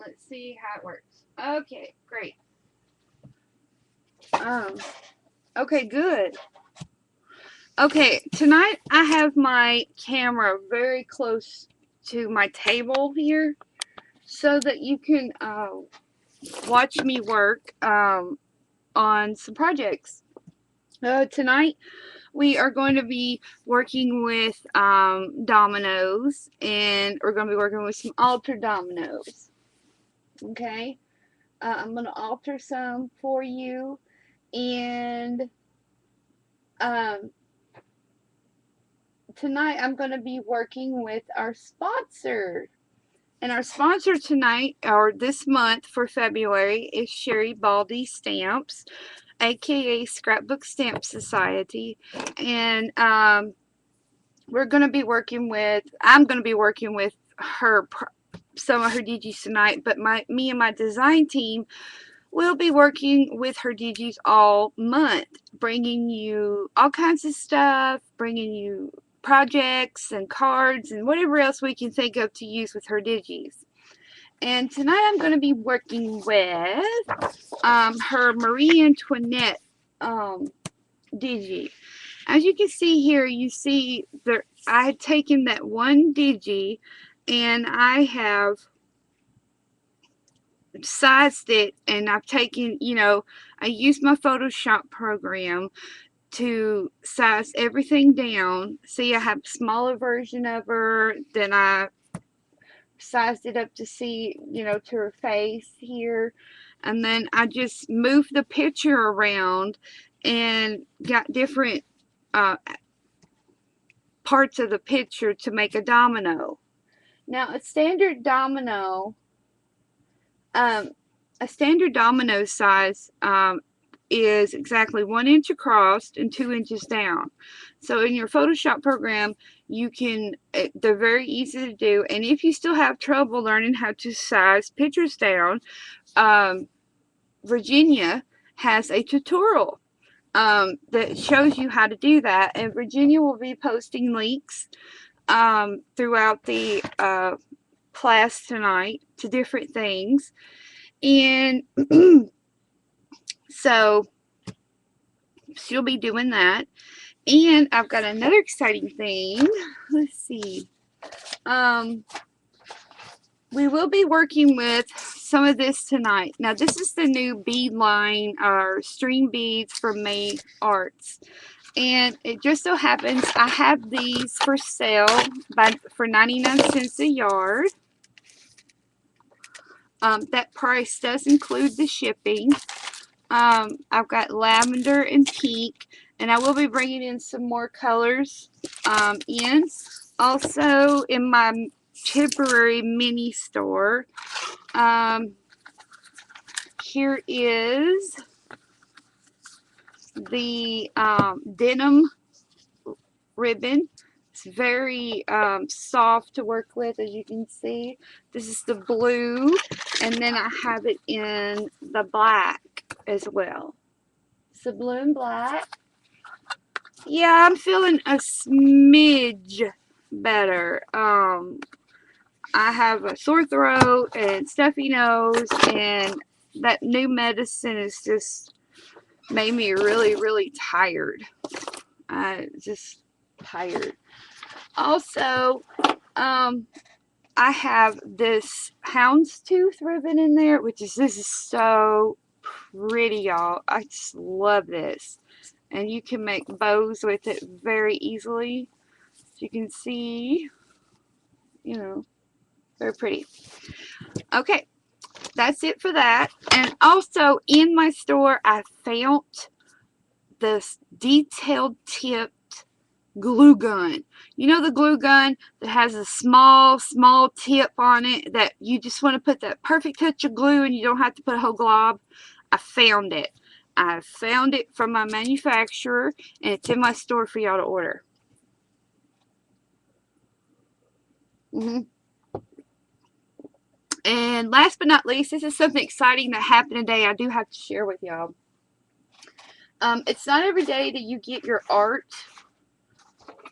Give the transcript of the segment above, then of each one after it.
let's see how it works. Okay, great. Um, okay, good. Okay, tonight I have my camera very close to my table here so that you can watch me work on some projects. Tonight we are going to be working with dominoes, and we're going to be working with some altar dominoes. Okay, I'm going to alter some for you, and um, tonight I'm going to be working with our sponsor. And our sponsor tonight, or this month for February, is Sherry Baldy Stamps, aka Scrapbook Stamp Society. And we're going to be working with, I'm going to be working with her, some of her digis tonight, but me and my design team will be working with her digis all month, bringing you all kinds of stuff, bringing you projects and cards and whatever else we can think of to use with her digis. And tonight I'm going to be working with her Marie Antoinette digi. As you can see here, you see there, I had taken that one digi and I have sized it, and I've taken, I used my Photoshop program to size everything down. See, I have a smaller version of her, then I sized it up to see, to her face here. And then I just moved the picture around and got different uh, parts of the picture to make a domino. Now, um, a standard domino size is exactly 1 inch across and 2 inches down. So in your Photoshop program, you can, they're very easy to do. And if you still have trouble learning how to size pictures down, Virginia has a tutorial that shows you how to do that. And Virginia will be posting links throughout the class tonight to different things. And so she'll be doing that. And I've got another exciting thing. Let's see. Um, we will be working with some of this tonight. Now, this is the new bead line or string beads from May Arts. And it just so happens I have these for sale for 99 cents a yard. That price does include the shipping. I've got lavender and pink, and I will be bringing in some more colors in. Also, in my temporary mini store, here is the denim ribbon. It's very soft to work with, as you can see. This is the blue, and then I have it in the black as well. So blue and black. Yeah, I'm feeling a smidge better. I have a sore throat and stuffy nose, and that new medicine has just made me really, really tired. Just tired. Also, I have this houndstooth ribbon in there, this is so pretty, y'all. I just love this. And you can make bows with it very easily. As you can see, very pretty. Okay, that's it for that. And also in my store, I found this detailed tipped glue gun. You know, the glue gun that has a small tip on it that you just want to put that perfect touch of glue and you don't have to put a whole glob? I found it. I found it from my manufacturer, and it's in my store for y'all to order. And last but not least, this is something exciting that happened today I do have to share with y'all. It's not every day that you get your art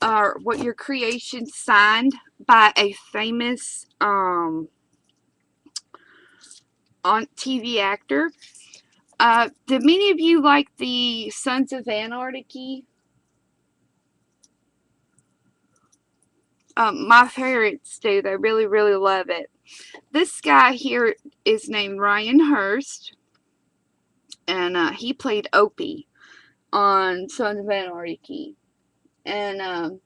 or what your creation signed by a famous on TV actor. Did many of you like the Sons of Anarchy? My parents do. They really, really love it. This guy here is named Ryan Hurst, and he played Opie on Sons of Anarchy. And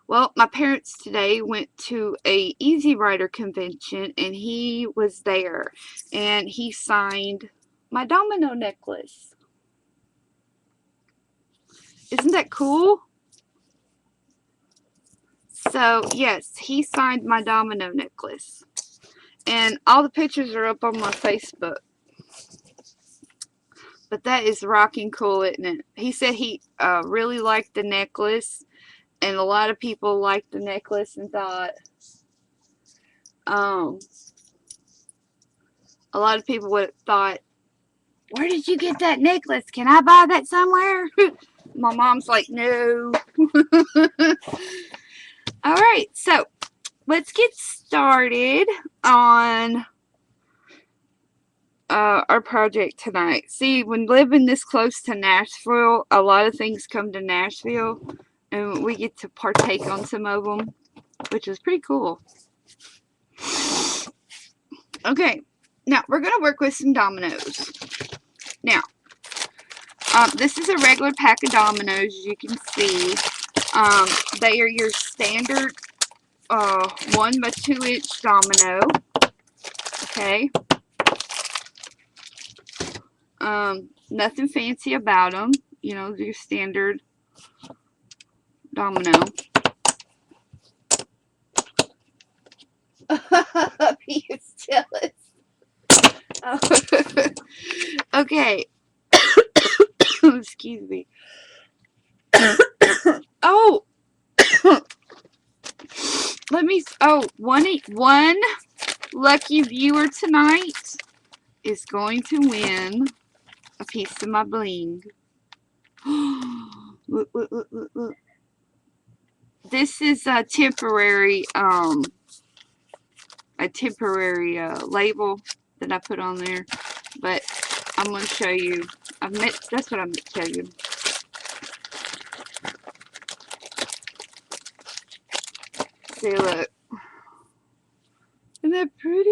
well, my parents today went to a Easy Rider convention, and he was there, and he signed my domino necklace. Isn't that cool? So, yes, he signed my domino necklace. And all the pictures are up on my Facebook. But that is rocking cool, isn't it? He said he really liked the necklace. And a lot of people liked the necklace and thought, a lot of people would have thought, where did you get that necklace? Can I buy that somewhere? My mom's like, no. All right, so let's get started on our project tonight. See, when living this close to Nashville, a lot of things come to Nashville, and we get to partake on some of them, which is pretty cool. Okay, now we're going to work with some dominoes. Now, this is a regular pack of dominoes, as you can see. They are your standard 1 by 2 inch domino. Okay. Nothing fancy about them. You know, your standard domino. He is jealous. Okay. Excuse me. Oh. One lucky viewer tonight is going to win a piece of my bling. Look, look, look, look, look. This is a temporary label that I put on there, but I'm going to show you. That's what I'm going to tell you. See, look. Isn't that pretty?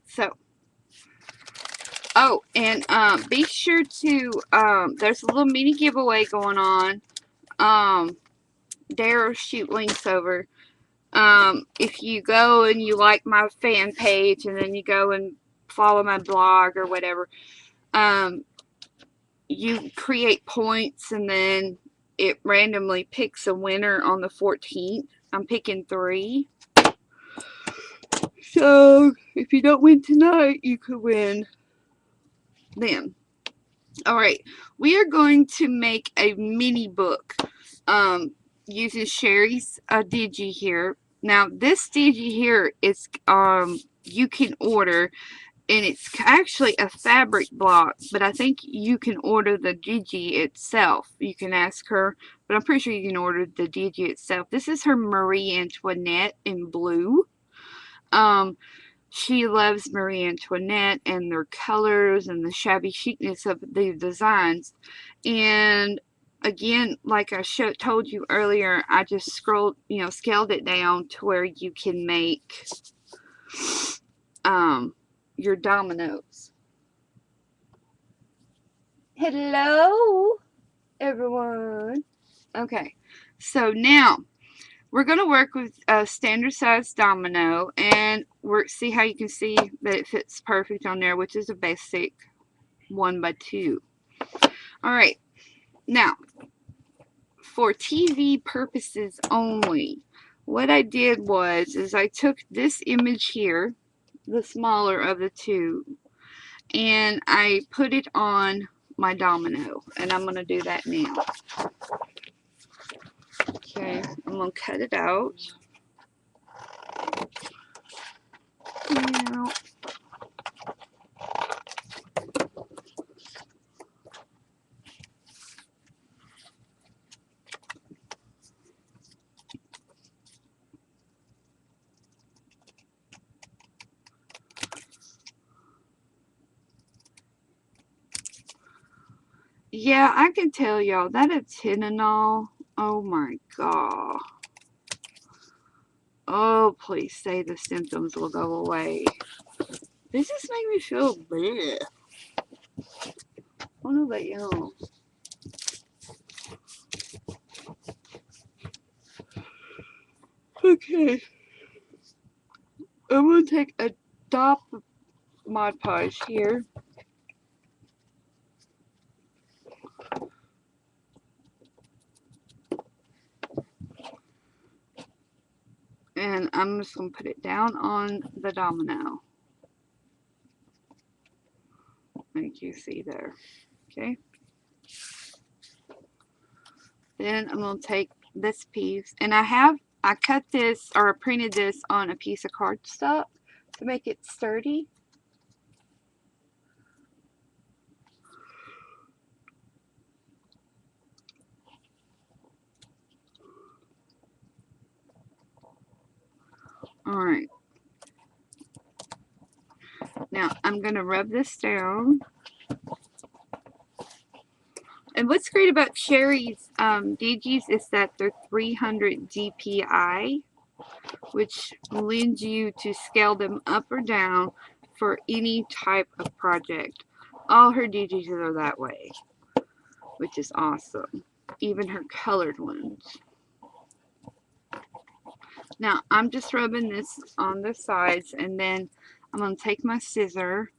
So, oh, and be sure to, there's a little mini giveaway going on. Dare shoot links over. If you go and you like my fan page and then you go and follow my blog or whatever, you create points and then it randomly picks a winner on the 14th. I'm picking 3. So if you don't win tonight, you could win then. Alright, we are going to make a mini book using Sherry's digi here. Now this digi here is you can order, and it's actually a fabric block, but I think you can order the digi itself. You can ask her, but I'm pretty sure you can order the digi itself. This is her Marie Antoinette in blue. She loves Marie Antoinette and their colors and the shabby chicness of the designs. And again, like I told you earlier, I just scaled it down to where you can make your dominoes. Hello, everyone. Okay, so now we're going to work with a standard size domino, and see how you can see that it fits perfect on there, which is a basic 1 by 2. Alright, now for TV purposes only, what I did is I took this image here, the smaller of the two, and I put it on my domino, and I'm going to do that now. Okay, I'm going to cut it out. Now, Yeah, I can tell y'all that atenolol, oh my god. Oh, please say the symptoms will go away. This just makes me feel bleh. I don't know about y'all. Okay. I'm gonna take a drop of Mod Podge here. And I'm just gonna put it down on the domino. Like you see there. Okay. Then I'm gonna take this piece, and I cut this or printed this on a piece of cardstock to make it sturdy. Alright. Now I'm gonna rub this down. And what's great about Cherry's digis is that they're 300 DPI, which lends you to scale them up or down for any type of project. All her digis are that way, which is awesome. Even her colored ones. Now, I'm just rubbing this on the sides, and then I'm going to take my scissor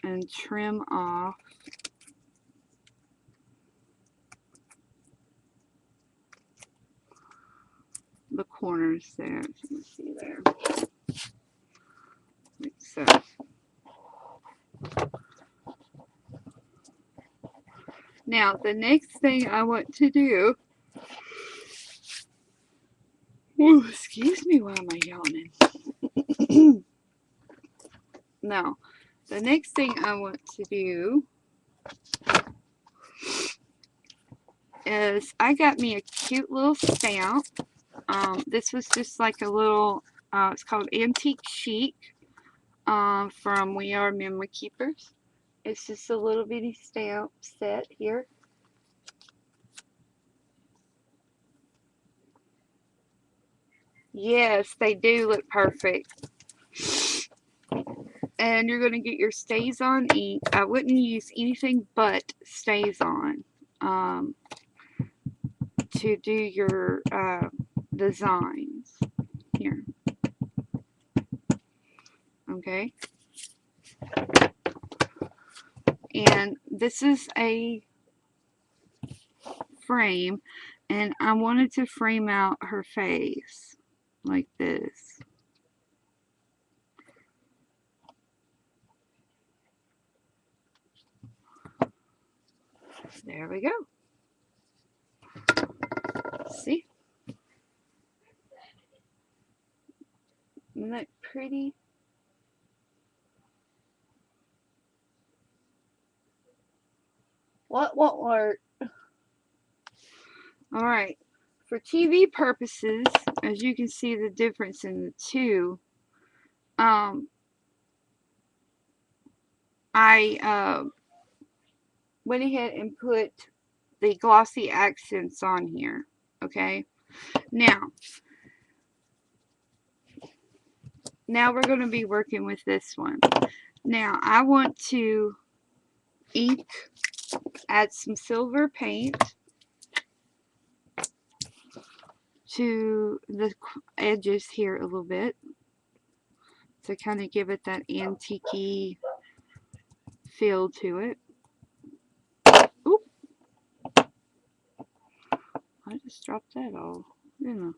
and trim off the corners there. Let me see there. Like so. Now, the next thing I want to do, ooh, excuse me, why am I yawning? Now, the next thing I want to do is I got me a cute little stamp. This was just like a little, it's called Antique Chic from We Are Memory Keepers. It's just a little bitty stamp set here. Yes, they do look perfect. And you're going to get your StazOn ink. I wouldn't use anything but StazOn to do your designs here. Okay. And this is a frame, and I wanted to frame out her face like this. There we go. See? Isn't that pretty? What won't work? Alright. For TV purposes, as you can see the difference in the two, I went ahead and put the glossy accents on here. Okay? Now we're going to be working with this one. Now, I want to ink, add some silver paint to the edges here a little bit to kind of give it that antique-y feel to it. Oop! I just dropped that all. You know.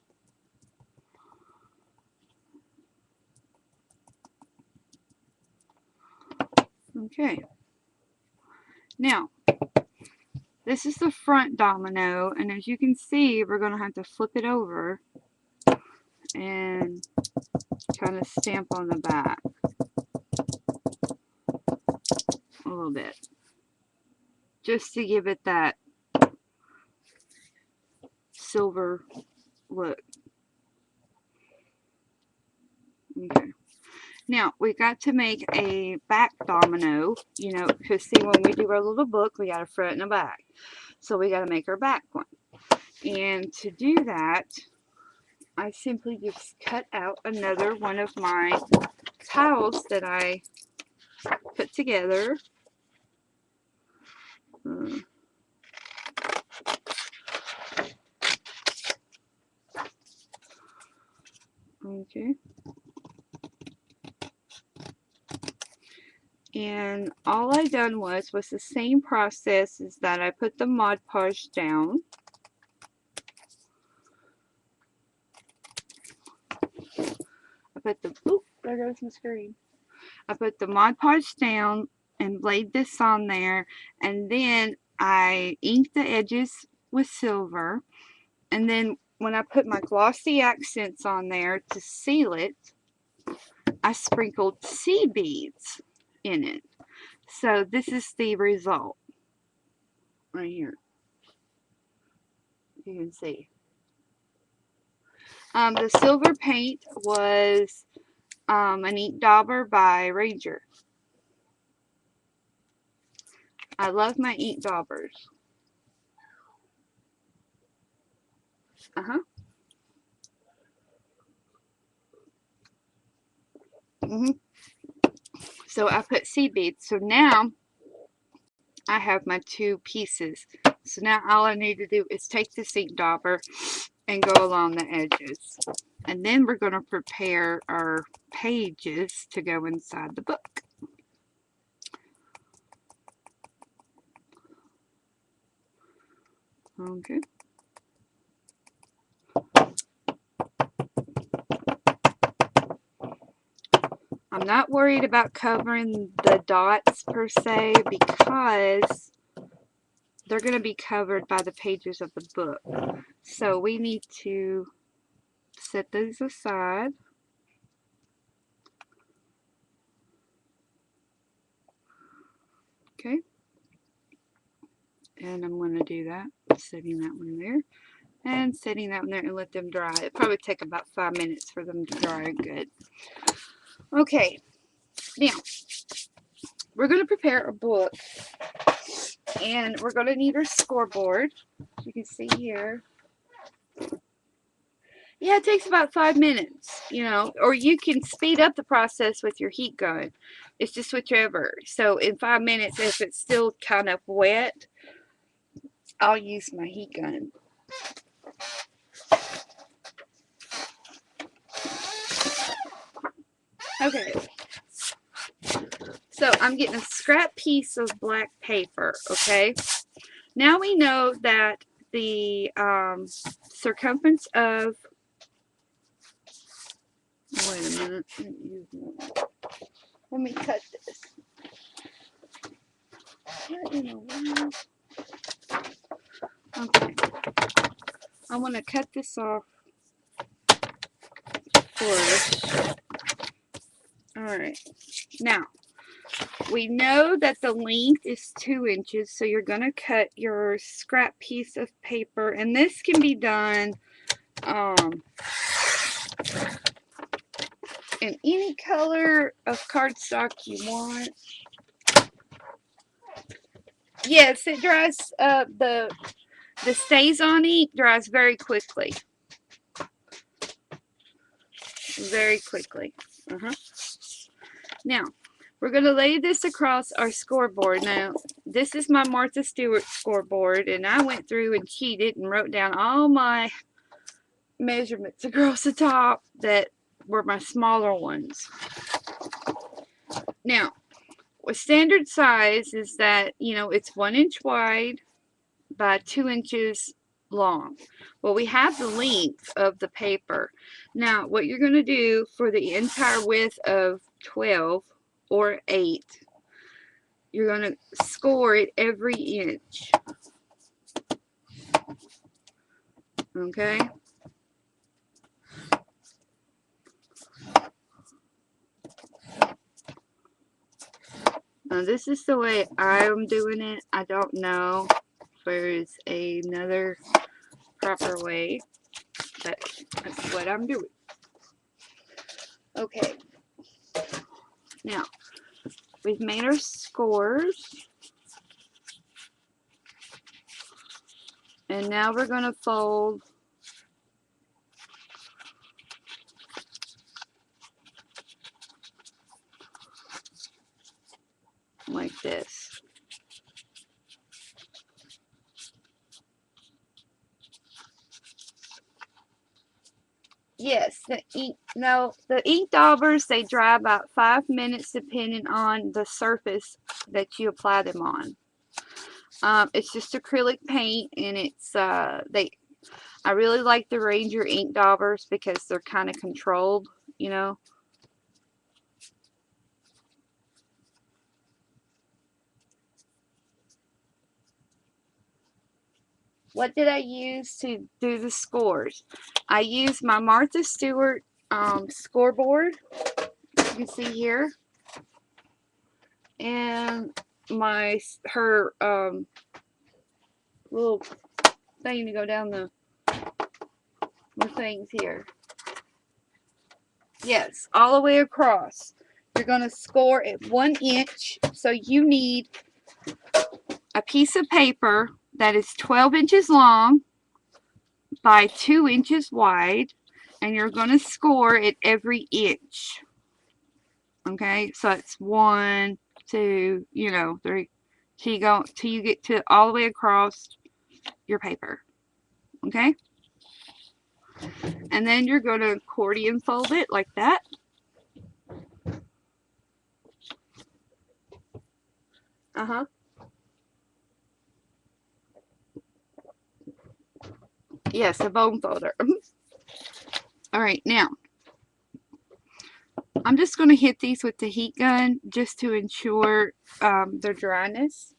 Okay. Now, this is the front domino, and as you can see, we're going to have to flip it over and kind of stamp on the back a little bit, just to give it that silver look. Okay. Now, we got to make a back domino, you know, because see, when we do our little book, we got a front and a back. So we got to make our back one. And to do that, I simply just cut out another one of my tiles that I put together. Okay. And all I done was the same process as that. I put the Mod Podge down. I put the, oop, there goes my screen. I put the Mod Podge down and laid this on there, and then I inked the edges with silver, and then when I put my glossy accents on there to seal it, I sprinkled sea beads in it. So this is the result right here. You can see. The silver paint was an ink dauber by Ranger. I love my ink daubers. So I put sea beads. So now I have my two pieces. So now all I need to do is take this ink dauber and go along the edges. And then we're going to prepare our pages to go inside the book. Okay. I'm not worried about covering the dots per se because they're going to be covered by the pages of the book. So we need to set these aside. Okay. And I'm going to do that, setting that one there and setting that one there and let them dry. It'll probably take about 5 minutes for them to dry good. Okay, now we're going to prepare a book, and we're going to need our scoreboard. As you can see here. Yeah, it takes about 5 minutes, you know, or you can speed up the process with your heat gun. It's just whichever. So in 5 minutes, if it's still kind of wet, I'll use my heat gun. Okay. So I'm getting a scrap piece of black paper, okay? Now we know that the circumference of, wait a minute, let me cut this. What in the world? Okay. I want to cut this off first. Alright. Now, we know that the length is 2 inches, so you're going to cut your scrap piece of paper, and this can be done in any color of cardstock you want. Yes, it dries, the stays on ink dries very quickly. Very quickly. Now, we're going to lay this across our scoreboard. Now, this is my Martha Stewart scoreboard, and I went through and cheated and wrote down all my measurements across the top that were my smaller ones. Now, with standard size is that, you know, it's 1 inch wide by 2 inches long. Well, we have the length of the paper. Now, what you're going to do for the entire width of 12 or 8, you're going to score it every inch. Okay? Now, this is the way I'm doing it. I don't know if there's another proper way, but that's what I'm doing. Okay. Now, we've made our scores. And now we're going to fold like this. Yes, the ink daubers, they dry about 5 minutes depending on the surface that you apply them on. It's just acrylic paint, and it's I really like the Ranger ink daubers because they're kind of controlled, you know. What did I use to do the scores? I used my Martha Stewart scoreboard, you can see here, and her little thing to go down the things here. Yes, all the way across. You're going to score at 1 inch, so you need a piece of paper that is 12 inches long by 2 inches wide, and you're going to score at every inch. Okay, so it's 1, 2, 3, till you get to all the way across your paper. Okay, and then you're going to accordion fold it like that. Yes, a bone folder. All right, now I'm just going to hit these with the heat gun just to ensure their dryness.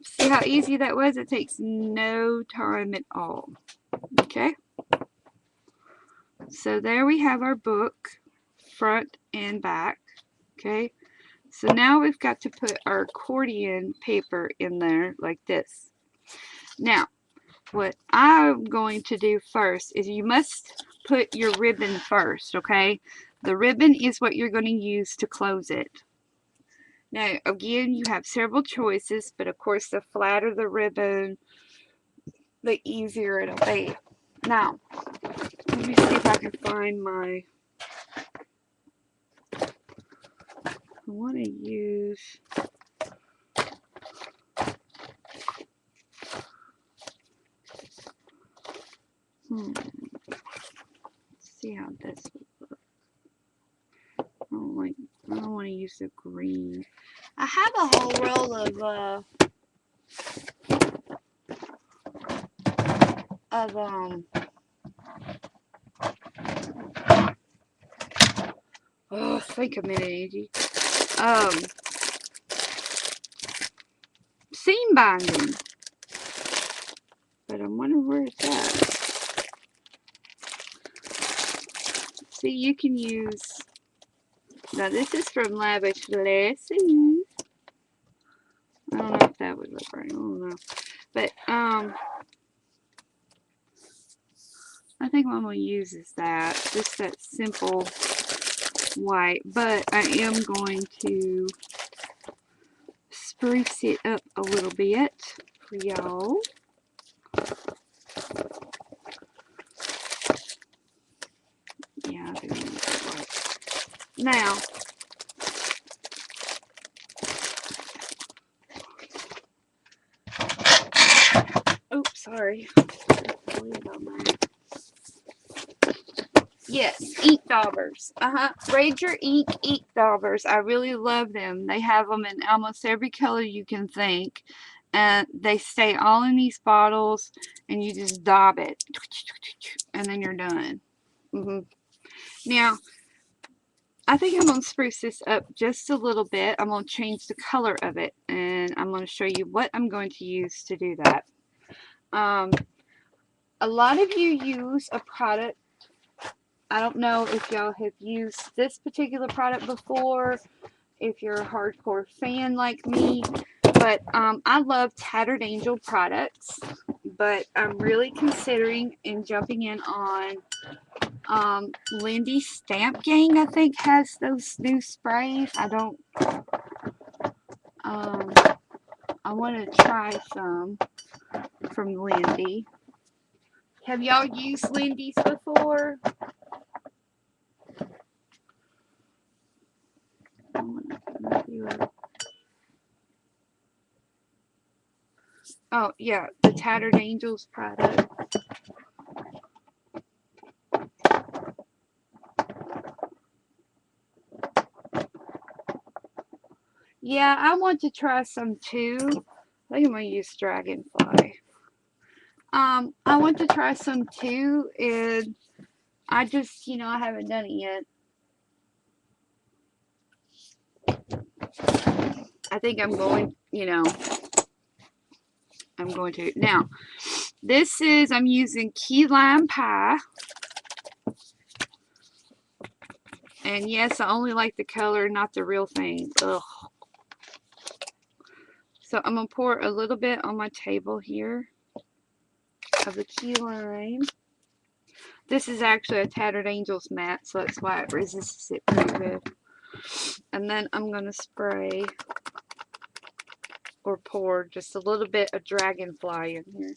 See how easy that was? It takes no time at all. Okay, so there we have our book, front and back. Okay, so now we've got to put our accordion paper in there like this. Now, what I'm going to do first is you must put your ribbon first, okay? The ribbon is what you're going to use to close it. Now, again, you have several choices, but of course, the flatter the ribbon, the easier it'll be. Now, let me see if I can find my, I want to use, let's see how this would look. I don't want to use the green. I have a whole roll of oh, think a minute, Angie. Seam binding. But I'm wondering where it's at. See, you can use, now this is from Lavish Lessons. I don't know if that would look right. I don't know. But, I think what I'm going to use is that. Just that simple white. But I am going to spruce it up a little bit for y'all. Yeah, I do need that white. Now, oops, sorry. Yes, ink daubers. Ranger ink daubers. I really love them. They have them in almost every color you can think. And they stay all in these bottles, and you just daub it. And then you're done. Now, I think I'm going to spruce this up just a little bit. I'm going to change the color of it, and I'm going to show you what I'm going to use to do that. A lot of you use a product. I don't know if y'all have used this particular product before, if you're a hardcore fan like me, but I love Tattered Angel products, but I'm really considering and jumping in on Lindy Stamp Gang, I think, has those new sprays. I don't, I want to try some from Lindy. Have y'all used Lindy's before? Oh, yeah, the Tattered Angels product. Yeah, I want to try some too. I think I'm going to use Dragonfly. I want to try some too, and I just, I haven't done it yet. I think I'm going, I'm going to. Now, this is, I'm using key lime pie. And yes, I only like the color, not the real thing. Ugh. So I'm going to pour a little bit on my table here of the key lime. This is actually a Tattered Angels matte, so that's why it resists it pretty good. And then I'm going to spray or pour just a little bit of Dragonfly in here.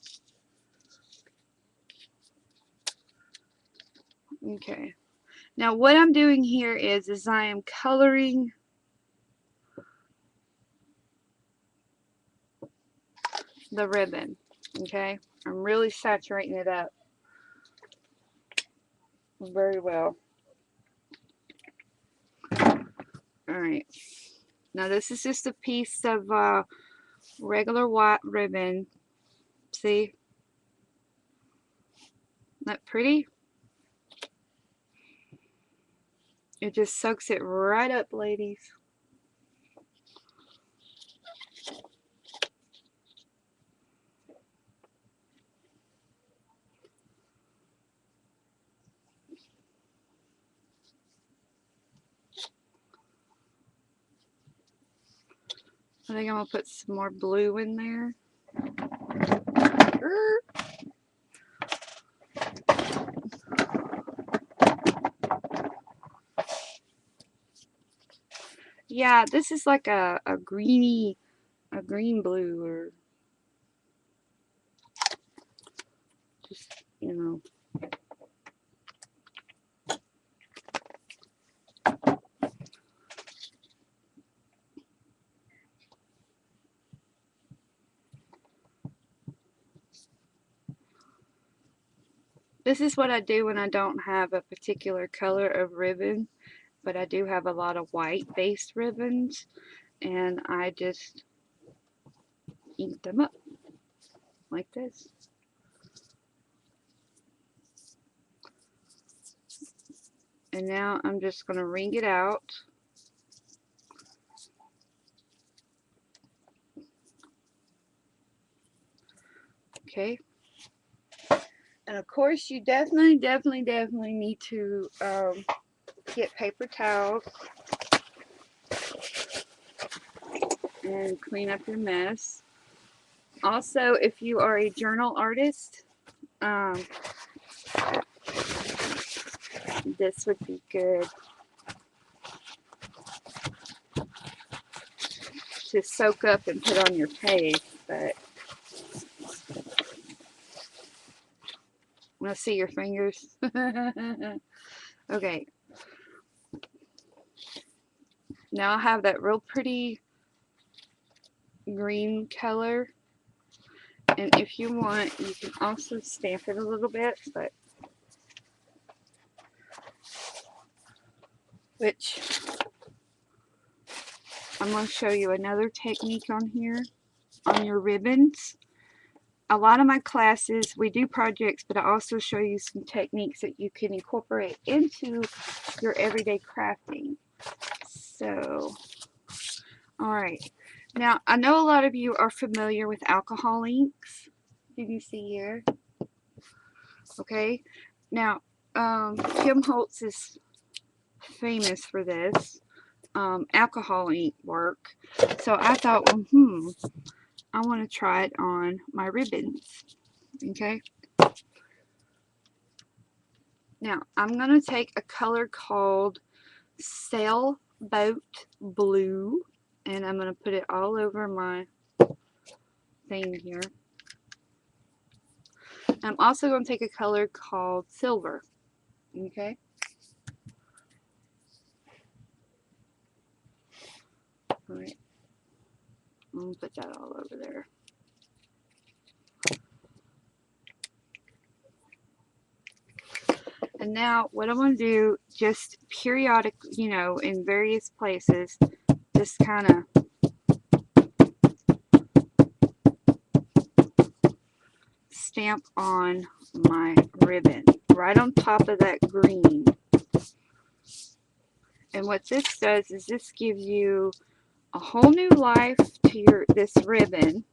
Okay. Now what I'm doing here is I am coloring the ribbon. Okay. I'm really saturating it up very well. Alright. Now this is just a piece of regular white ribbon. See? Isn't that pretty? It just soaks it right up, ladies. I think I'm going to put some more blue in there. Yeah, this is like a green blue, or just, This is what I do when I don't have a particular color of ribbon, but I do have a lot of white based ribbons, and I just ink them up like this. And now I'm just going to wring it out. Okay. And of course you definitely need to get paper towels and clean up your mess. Also, if you are a journal artist, this would be good to soak up and put on your page, but want to see your fingers? Okay. Now I have that real pretty green color, and if you want, you can also stamp it a little bit, but which I'm going to show you another technique on here on your ribbons. a lot of my classes, we do projects, but I also show you some techniques that you can incorporate into your everyday crafting. So, all right. Now, I know a lot of you are familiar with alcohol inks. You can see here. Okay. Now, Kim Holtz is famous for this alcohol ink work. So I thought, well, I want to try it on my ribbons. Okay. Now, I'm going to take a color called Sailboat Blue, and I'm going to put it all over my thing here. I'm also going to take a color called Silver. Okay. All right. I'm going to put that all over there. And now what I'm going to do, just periodic, in various places, just kind of stamp on my ribbon right on top of that green. And what this does is this gives you a whole new life to this ribbon.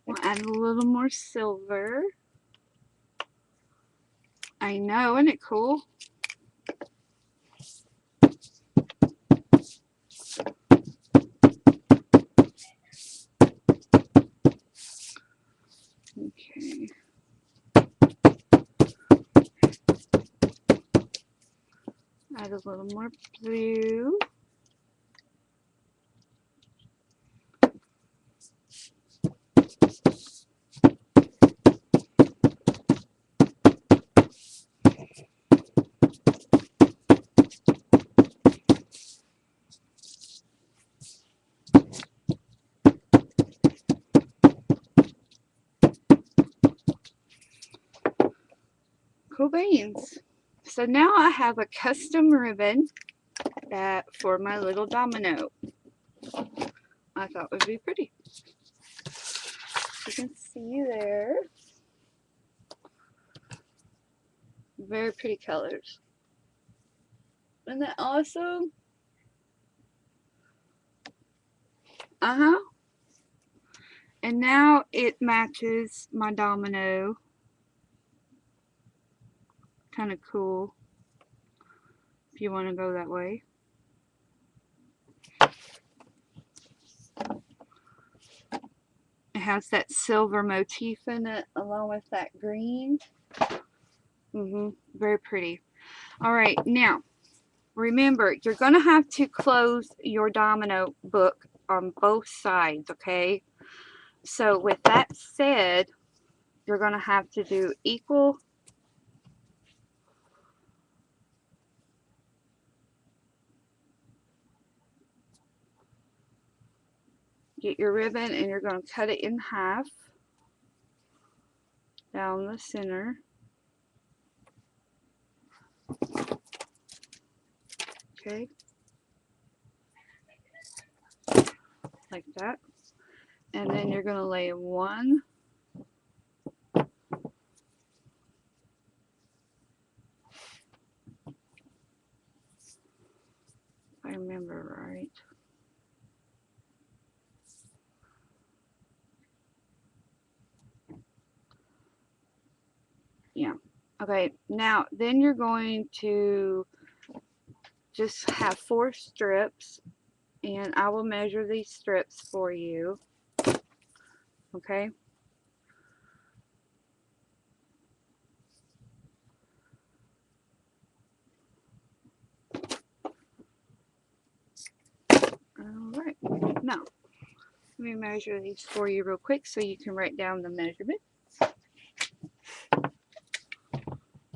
We'll add a little more silver. I know, isn't it cool? Okay. Add a little more blue. Cool beans. So now I have a custom ribbon for my little domino. I thought would be pretty. You can see there. Very pretty colors. Isn't that awesome? Uh-huh. And now it matches my domino. Kind of cool if you want to go that way. It has that silver motif in it along with that green. Very pretty. All right, now remember, you're going to have to close your domino book on both sides, okay? So with that said, you're going to have to do equal get your ribbon and you're going to cut it in half down the center. Okay. Like that. And then you're going to lay one if I remember right. Yeah. Okay, now then you're going to just have 4 strips, and I will measure these strips for you. Okay. Alright, now let me measure these for you real quick so you can write down the measurement.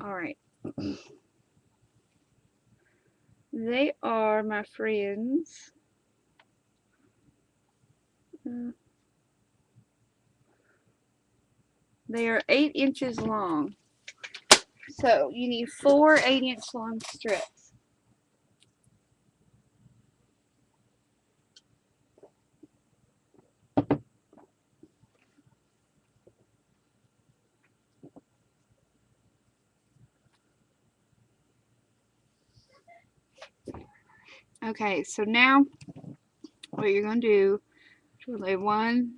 Alright. They are, my friends, They are 8 inches long. So you need 4 8-inch long strips. Okay, so now what you're going to do is lay 1,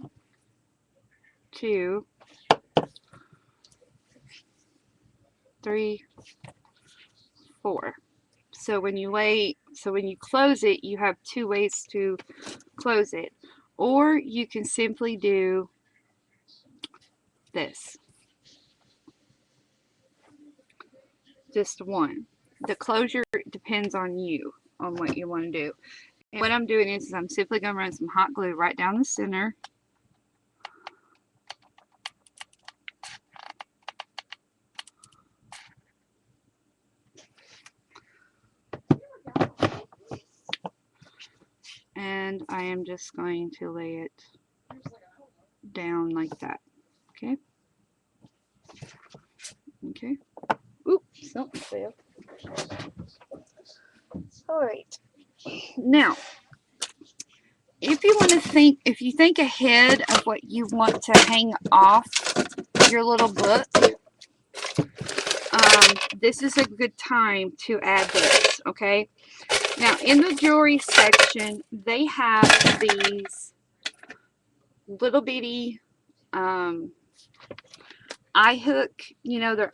2, 3, 4. So when you close it, you have 2 ways to close it. Or you can simply do this. Just one. The closure depends on you, on what you want to do. And what I'm doing is I'm simply going to run some hot glue right down the center. And I am just going to lay it down like that. Okay? Okay. Oops, something fell. Alright. Now, if you think ahead of what you want to hang off your little book, this is a good time to add this, okay? Now, in the jewelry section, they have these little bitty eye hook. You know,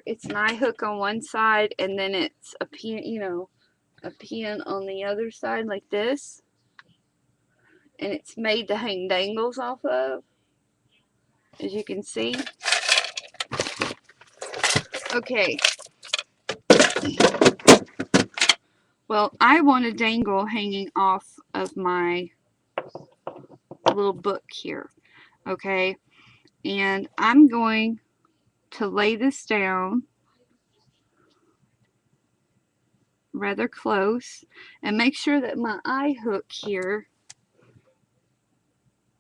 it's an eye hook on one side, and then it's a pin, a pin on the other side like this. And it's made to hang dangles off of, as you can see. Okay. Well, I want a dangle hanging off of my little book here. Okay. And I'm going to lay this down rather close and make sure that my eye hook here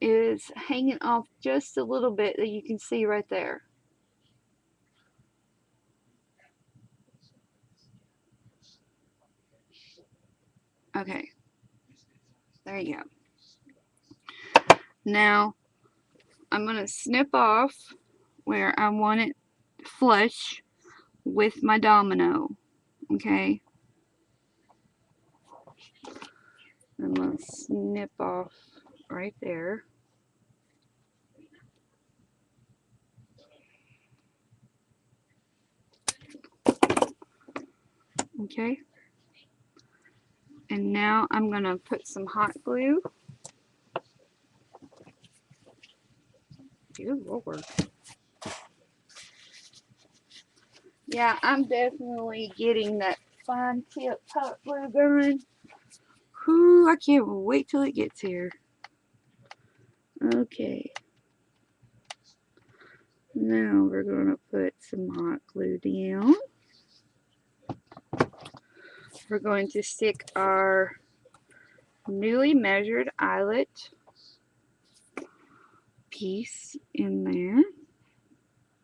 is hanging off just a little bit, that you can see right there. Okay, there you go. Now I'm going to snip off where I want it flush with my domino. Okay, I'm going to snip off right there. Okay, and now I'm going to put some hot glue. Good Lord. Yeah, I'm definitely getting that fine tip hot glue gun. Whew, I can't wait till it gets here. Okay. Now we're going to put some hot glue down. We're going to stick our newly measured eyelet piece in there,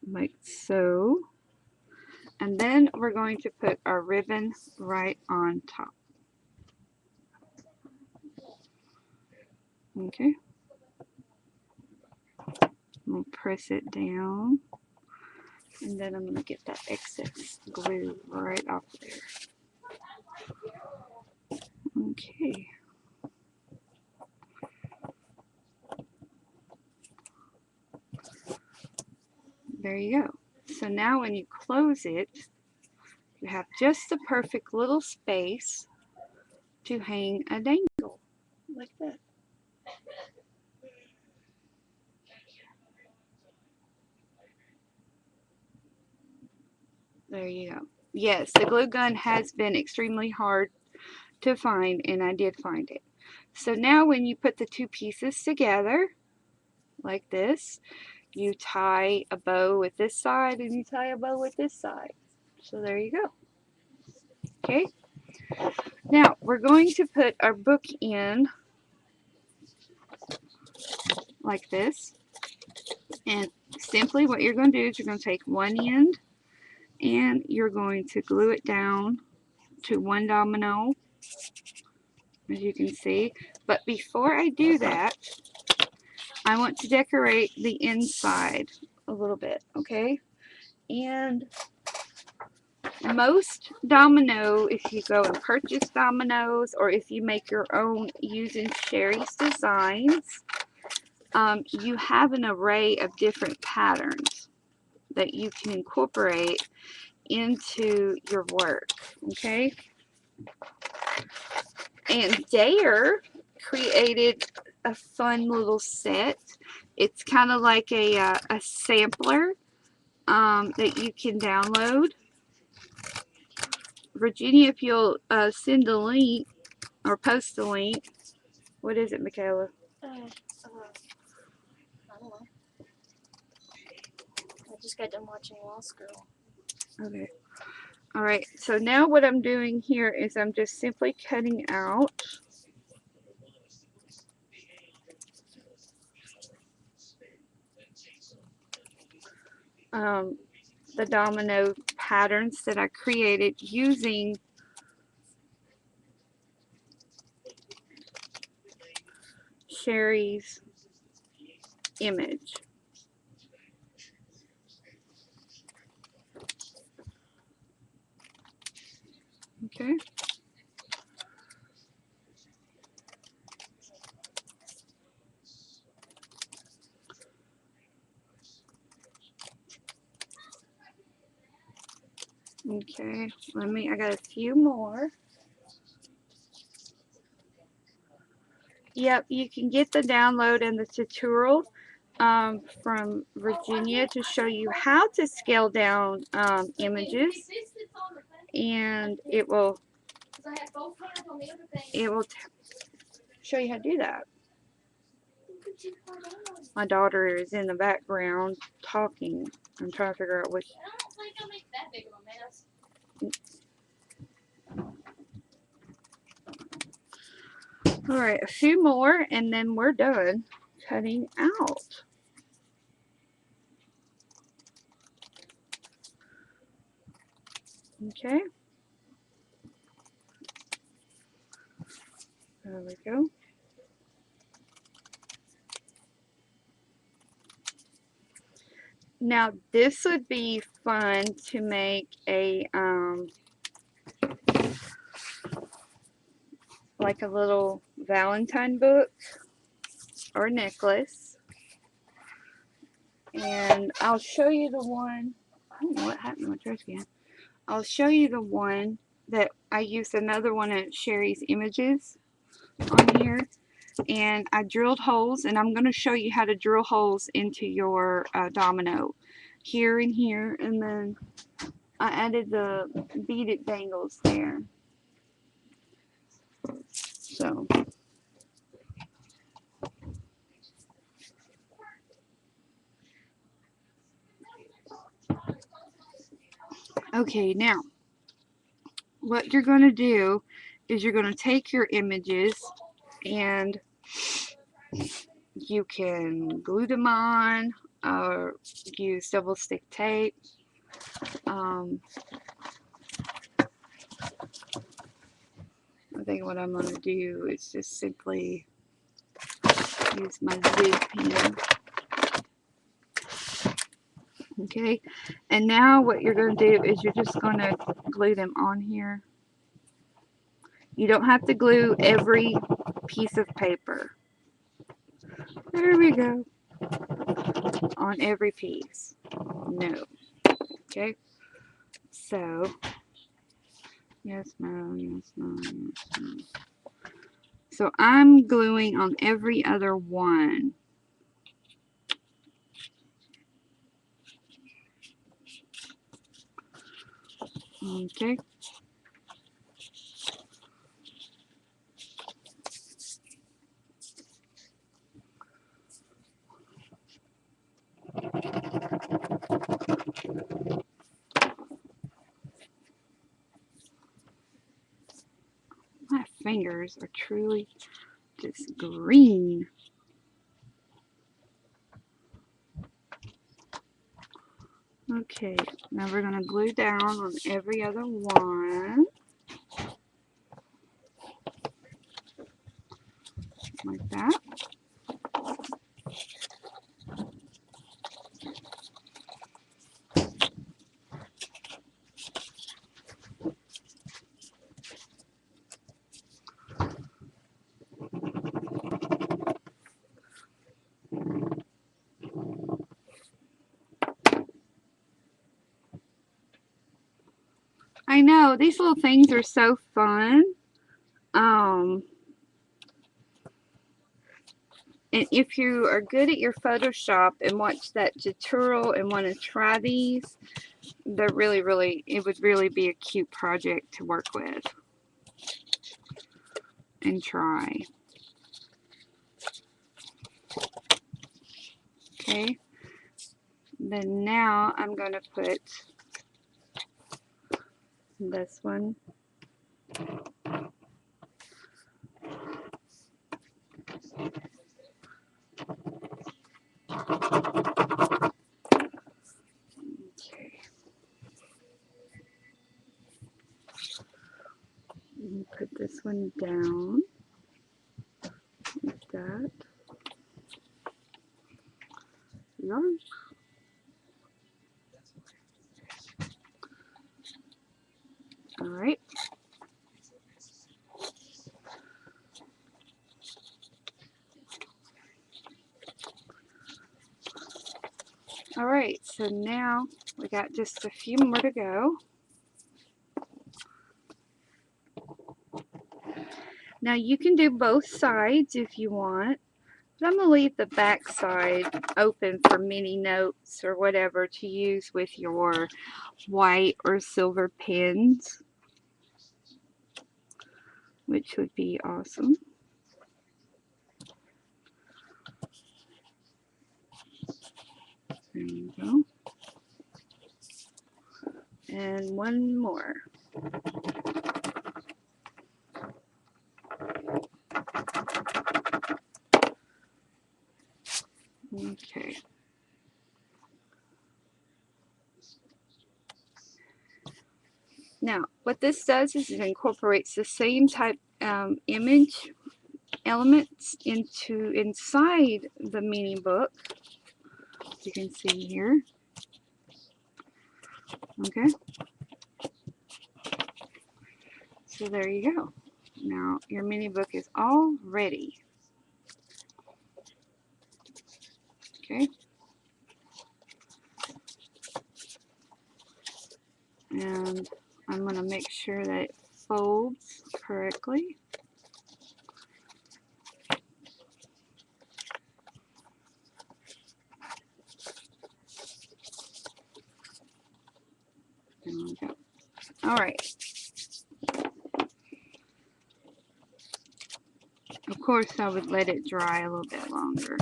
like so. And then we're going to put our ribbon right on top. Okay. We'll press it down. And then I'm going to get that excess glue right off there. Okay. There you go. So now when you close it, you have just the perfect little space to hang a dangle like that. There you go. Yes, the glue gun has been extremely hard to find, and I did find it. So now when you put the two pieces together like this, you tie a bow with this side and you tie a bow with this side. So there you go. Okay. Now we're going to put our book in like this. And simply what you're going to do is you're going to take one end and you're going to glue it down to one domino, as you can see. But before I do that, I want to decorate the inside a little bit, okay? And most domino, if you go and purchase dominoes or if you make your own using Sherry's designs, you have an array of different patterns that you can incorporate into your work, okay? And Dare created a fun little set. It's kind of like a sampler that you can download. Virginia, if you'll send a link or post a link. What is it, Michaela? I don't know. I just got done watching Lost Girl. Okay. All right. So now what I'm doing here is I'm just simply cutting out the domino patterns that I created using Sherry's image. Okay. Okay, I got a few more. Yep, you can get the download and the tutorial from Virginia to show you how to scale down images, and it will show you how to do that. My daughter is in the background talking. I'm trying to figure out which. I don't think I'll make that big of a mess. Alright, a few more and then we're done cutting out. Okay. There we go. Now this would be fun to make a like a little Valentine book or necklace. And I'll show you the one. I don't know what happened to my trash can. I'll show you the one that I used another one at Sherry's Images on here. And I drilled holes, and I'm going to show you how to drill holes into your domino here and here, and then I added the beaded bangles there. So okay, now what you're going to do is you're going to take your images and you can glue them on or use double stick tape. I think what I'm going to do is just simply use my zig pen. Okay, and now what you're going to do is you're just going to glue them on here. You don't have to glue every piece of paper. There we go. On every piece. No. Okay, so yes, no, yes, no, yes, no. So I'm gluing on every other one. Okay. My fingers are truly just green. Okay, now we're going to glue down on every other one. Like that. I know, these little things are so fun. And if you are good at your Photoshop and watch that tutorial and want to try these, they're really, it would really be a cute project to work with and try. Okay, then now I'm going to put this one. Okay. And put this one down like that. Yarn. All right. All right, so now we got just a few more to go. Now you can do both sides if you want, but I'm going to leave the back side open for mini notes or whatever to use with your white or silver pens, which would be awesome. There you go. And one more. Okay. Now, what this does is it incorporates the same type image elements inside the mini book. You can see here. Okay. So there you go. Now your mini book is all ready. Okay. And I'm going to make sure that it folds correctly. There we go. All right. Of course, I would let it dry a little bit longer.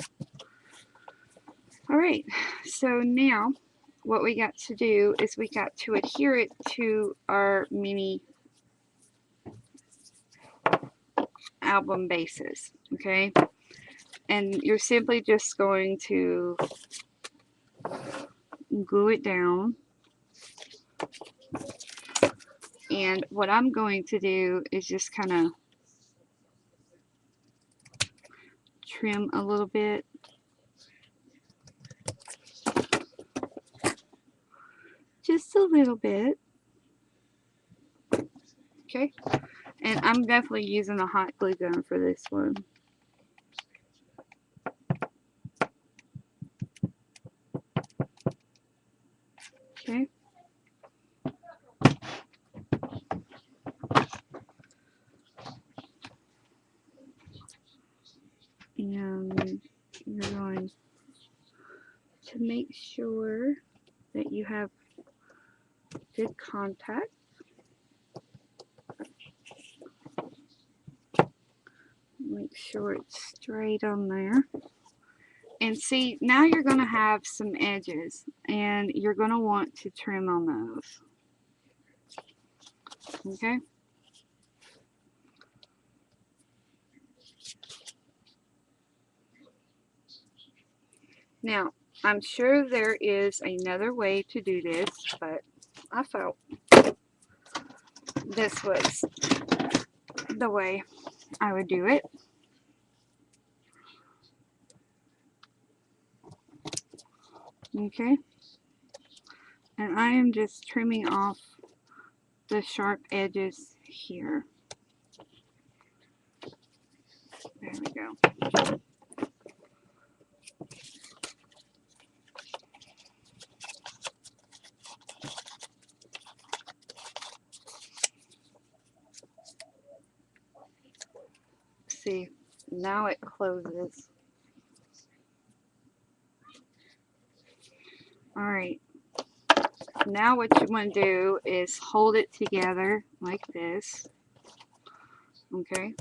All right. So now what we got to do is we got to adhere it to our mini album bases. Okay. And you're simply just going to glue it down. And what I'm going to do is just kind of trim a little bit. Just a little bit. Okay. And I'm definitely using a hot glue gun for this one. Okay. And you're going to make sure that you have good contact. Make sure it's straight on there. And see, now you're going to have some edges, and you're going to want to trim on those. Okay? Now, I'm sure there is another way to do this, but I felt this was the way I would do it. Okay, and I am just trimming off the sharp edges here. There we go. See, now it closes. All right. Now what you want to do is hold it together like this. Okay.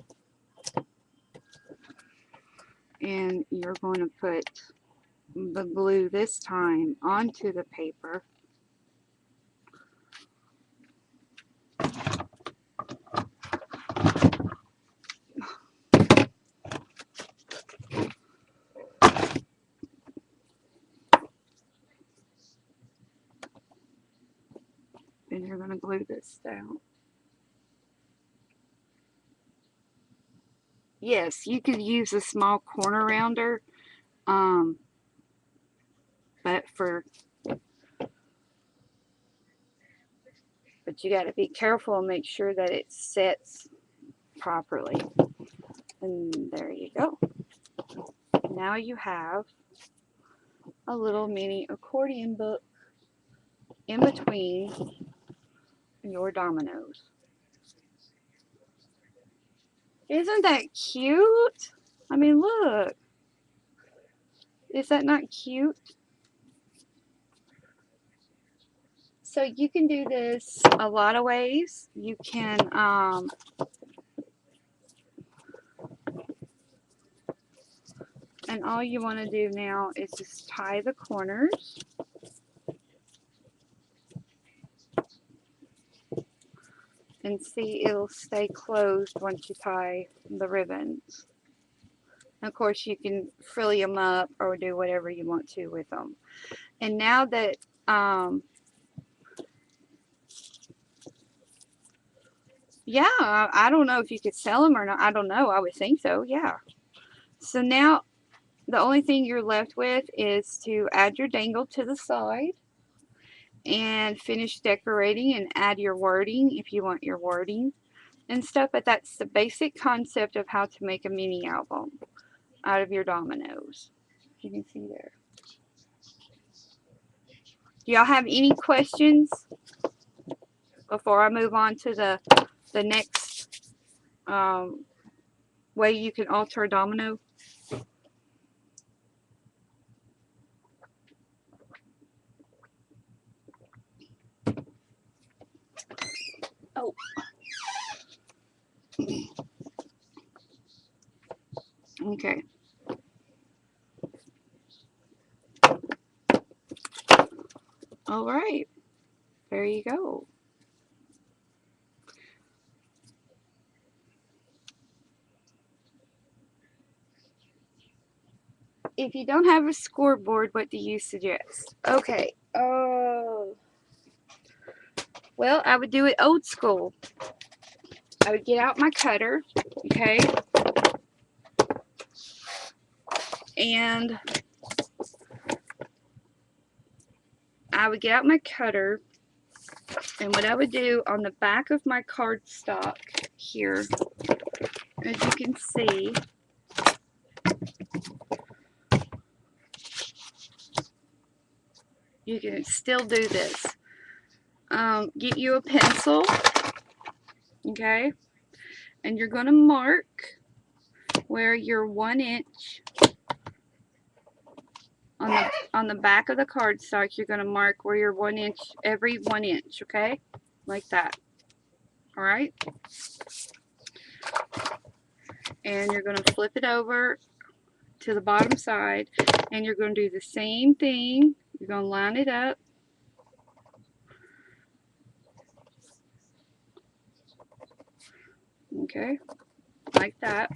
And you're going to put the glue this time onto the paper. And you're going to glue this down. Yes, you could use a small corner rounder, but you got to be careful and make sure that it sets properly. And there you go. Now you have a little mini accordion book in between your dominoes. Isn't that cute? I mean, look. Is that not cute? So you can do this a lot of ways. You can and all you want to do now is just tie the corners. And see, it'll stay closed once you tie the ribbons. And of course, you can frilly them up or do whatever you want to with them. And now that yeah, I don't know if you could sell them or not. I don't know. I would think so. Yeah. So now the only thing you're left with is to add your dangle to the side and finish decorating and add your wording if you want your wording and stuff. But that's the basic concept of how to make a mini album out of your dominoes. You can see there. Do y'all have any questions before I move on to the next way you can alter a domino? Oh. Okay. All right. There you go. If you don't have a scoreboard, what do you suggest? Okay. Well, I would do it old school. I would get out my cutter, okay? And I would get out my cutter, and what I would do on the back of my cardstock here, as you can see, you can still do this. Get you a pencil, okay? And you're going to mark where your 1 inch on the back of the cardstock. You're going to mark where your 1 inch, every 1 inch, okay? Like that. All right? And you're going to flip it over to the bottom side, and you're going to do the same thing. You're going to line it up. Okay, like that,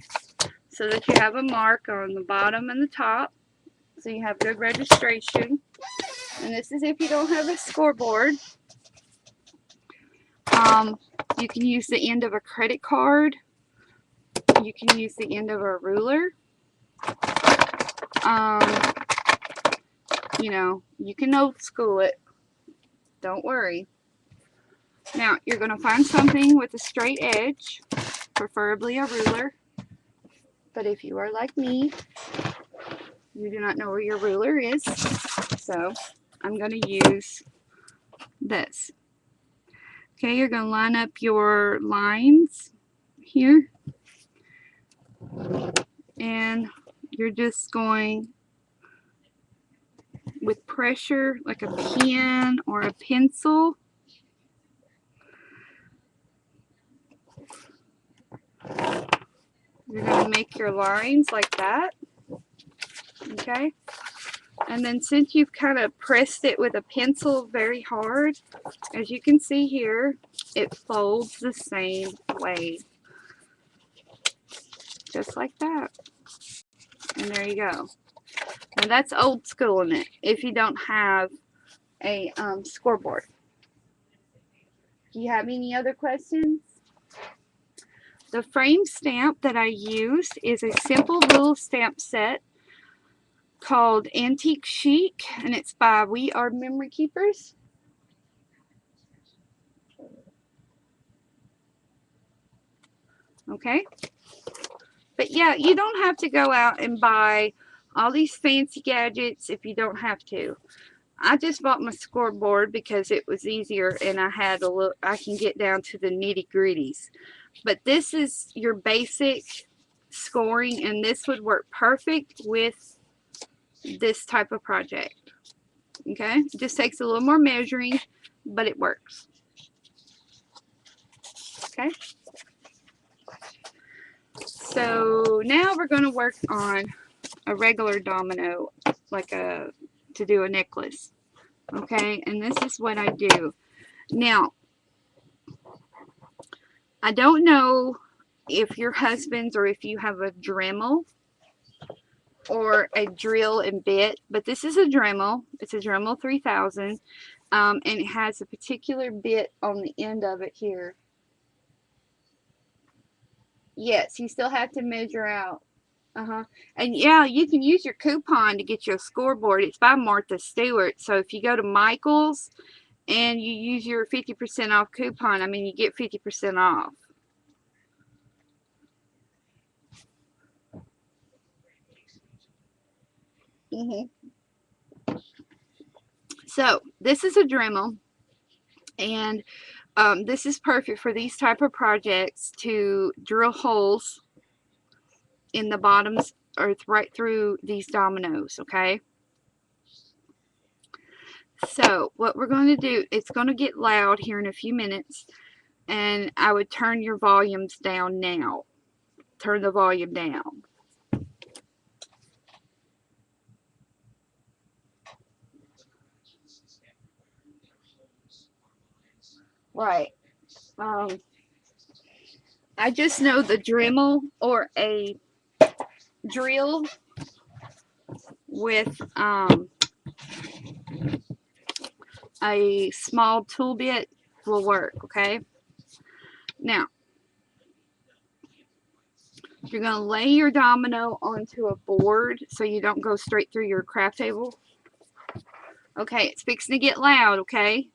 so that you have a mark on the bottom and the top. so you have good registration. And this is if you don't have a scoreboard. You can use the end of a credit card. You can use the end of a ruler. You know, you can old school it. Don't worry. Now, you're going to find something with a straight edge, preferably a ruler. But if you are like me, you do not know where your ruler is. So, I'm going to use this. Okay, you're going to line up your lines here. And you're just going with pressure, like a pen or a pencil. You're going to make your lines like that. Okay? And then since you've kind of pressed it with a pencil very hard, as you can see here, it folds the same way. Just like that. And there you go. Now that's old school in it, if you don't have a scoreboard. Do you have any other questions? The frame stamp that I used is a simple little stamp set called Antique Chic, and it's by We Are Memory Keepers. Okay? But yeah, you don't have to go out and buy all these fancy gadgets if you don't have to. I just bought my scoreboard because it was easier and I had a little, I can get down to the nitty-gritties. But this is your basic scoring, and this would work perfect with this type of project. Okay? It just takes a little more measuring, but it works. Okay? So now we're going to work on a regular domino, like to do a necklace. Okay? And this is what I do. Now, I don't know if your husband's or if you have a Dremel or a drill and bit, but this is a Dremel. It's a Dremel 3000, and it has a particular bit on the end of it here. Yes, you still have to measure out. And yeah, you can use your coupon to get your scoreboard. It's by Martha Stewart. So if you go to Michael's and you use your 50% off coupon, I mean, you get 50% off. So this is a Dremel, and this is perfect for these type of projects to drill holes in the bottoms or right through these dominoes. Okay, so what we're going to do, it's going to get loud here in a few minutes, and I would turn your volumes down now. Turn the volume down. Right. I just know the Dremel or a drill with a small tool bit will work. Okay. Now, you're going to lay your domino onto a board so you don't go straight through your craft table. Okay, it's fixing to get loud, okay?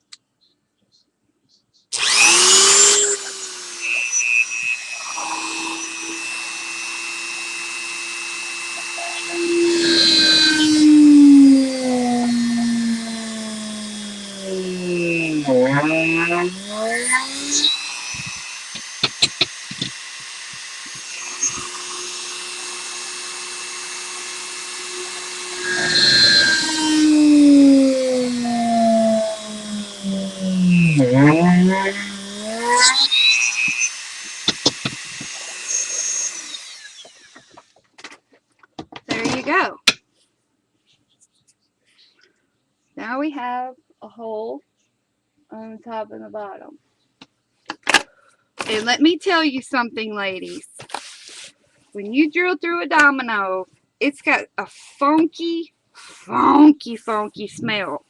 There you go. Now we have a hole on the top and the bottom. And let me tell you something, ladies. When you drill through a domino, it's got a funky funky, funky smell.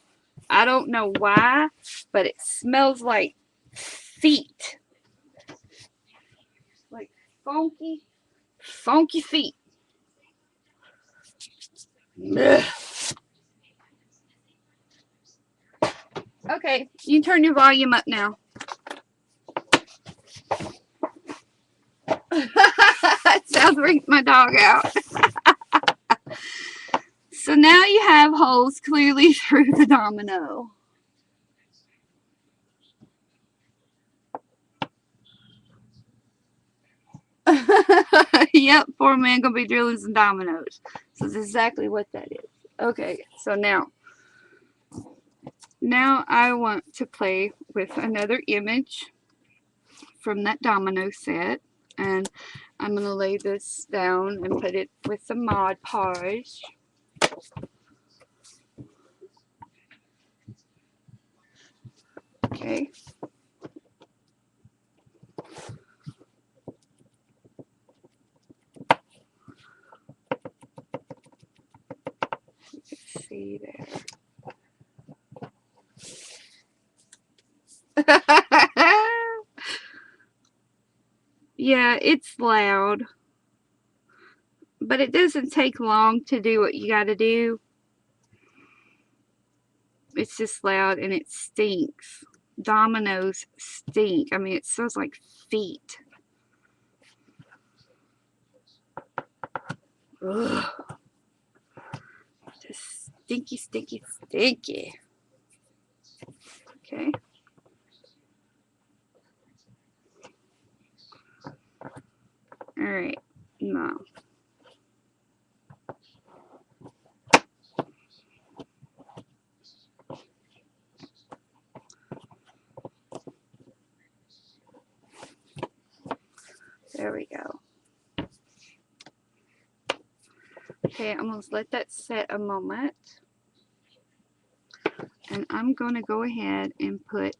I don't know why, but it smells like feet. Like funky, funky feet. Ugh. Okay, you can turn your volume up now. Sounds like my dog out. So now you have holes clearly through the domino. Yep, poor man gonna be drilling some dominoes. So that's exactly what that is. Okay, so now I want to play with another image from that domino set, and I'm gonna lay this down and put it with some Mod Podge. Okay. Let's see there. Yeah, it's loud, but it doesn't take long to do what you gotta do. It's just loud and it stinks. Dominoes stink. I mean, it smells like feet. Ugh. Just stinky, stinky, stinky. Okay. Alright. Now. There we go. Okay, I'm going to let that set a moment. And I'm going to go ahead and put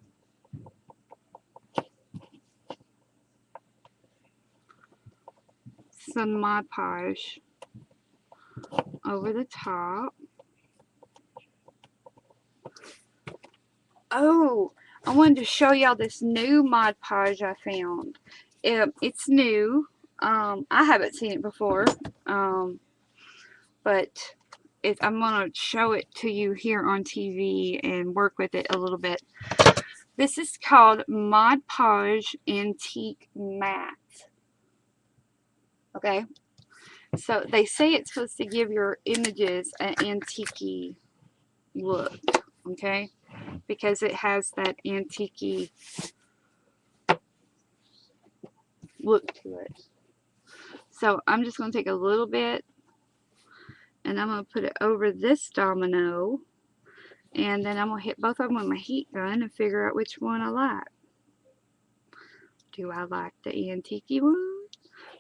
some Mod Podge over the top. Oh, I wanted to show y'all this new Mod Podge I found. It's new. I haven't seen it before. But I'm going to show it to you here on TV and work with it a little bit. This is called Mod Podge Antique Matte. Okay, so they say it's supposed to give your images an antique look. Okay, because it has that antique look to it. So I'm just going to take a little bit and I'm going to put it over this domino. And then I'm going to hit both of them with my heat gun and figure out which one I like. Do I like the antique one?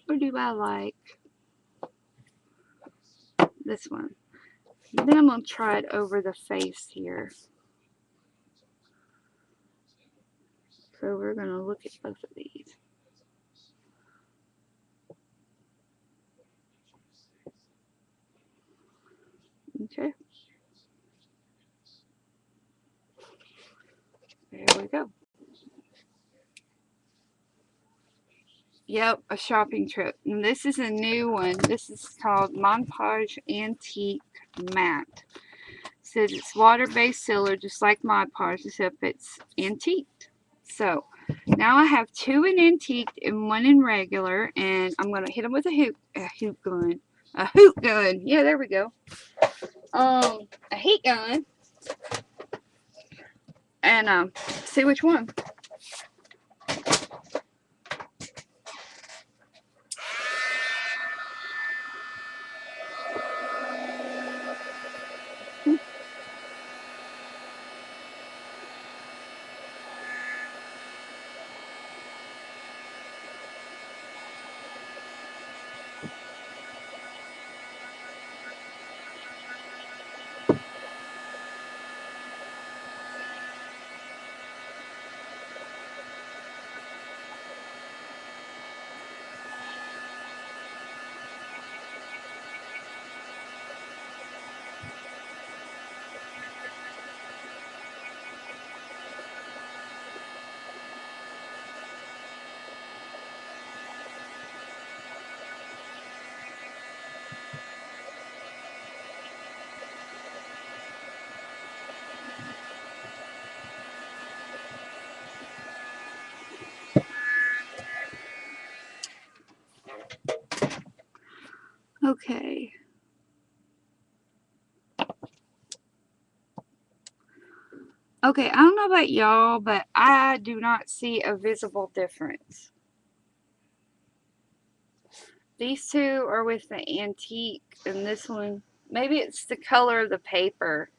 Or do I like this one? And then I'm going to try it over the face here. So we're going to look at both of these. Okay. There we go. Yep, a shopping trip. And this is a new one. This is called Mod Podge Antique Matte. It says it's water-based sealer just like Mod Podge, except it's antiqued. So now I have two in antiqued and one in regular, and I'm going to hit them with a hoop gun. A hoop gun. Yeah, there we go. A heat gun. And see which one. Okay. Okay, I don't know about y'all, but I do not see a visible difference. These two are with the antique, and this one, maybe it's the color of the paper.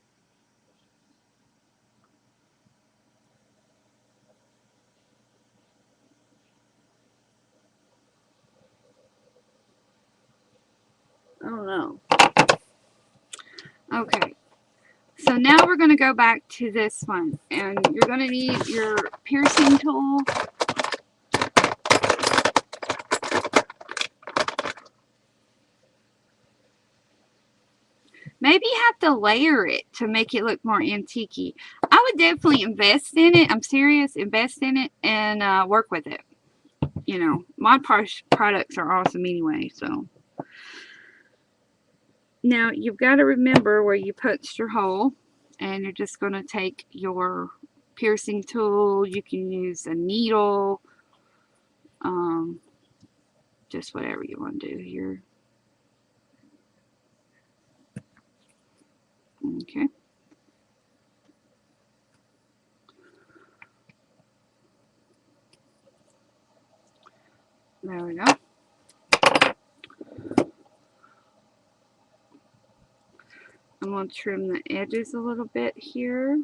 I don't know. Okay, so now we're going to go back to this one, and you're going to need your piercing tool. Maybe you have to layer it to make it look more antique-y. I would definitely invest in it. I'm serious. Invest in it and work with it. You know, my products are awesome anyway, so. Now, you've got to remember where you punched your hole, and you're just going to take your piercing tool. You can use a needle, just whatever you want to do here. Okay. There we go. I'm going to trim the edges a little bit here.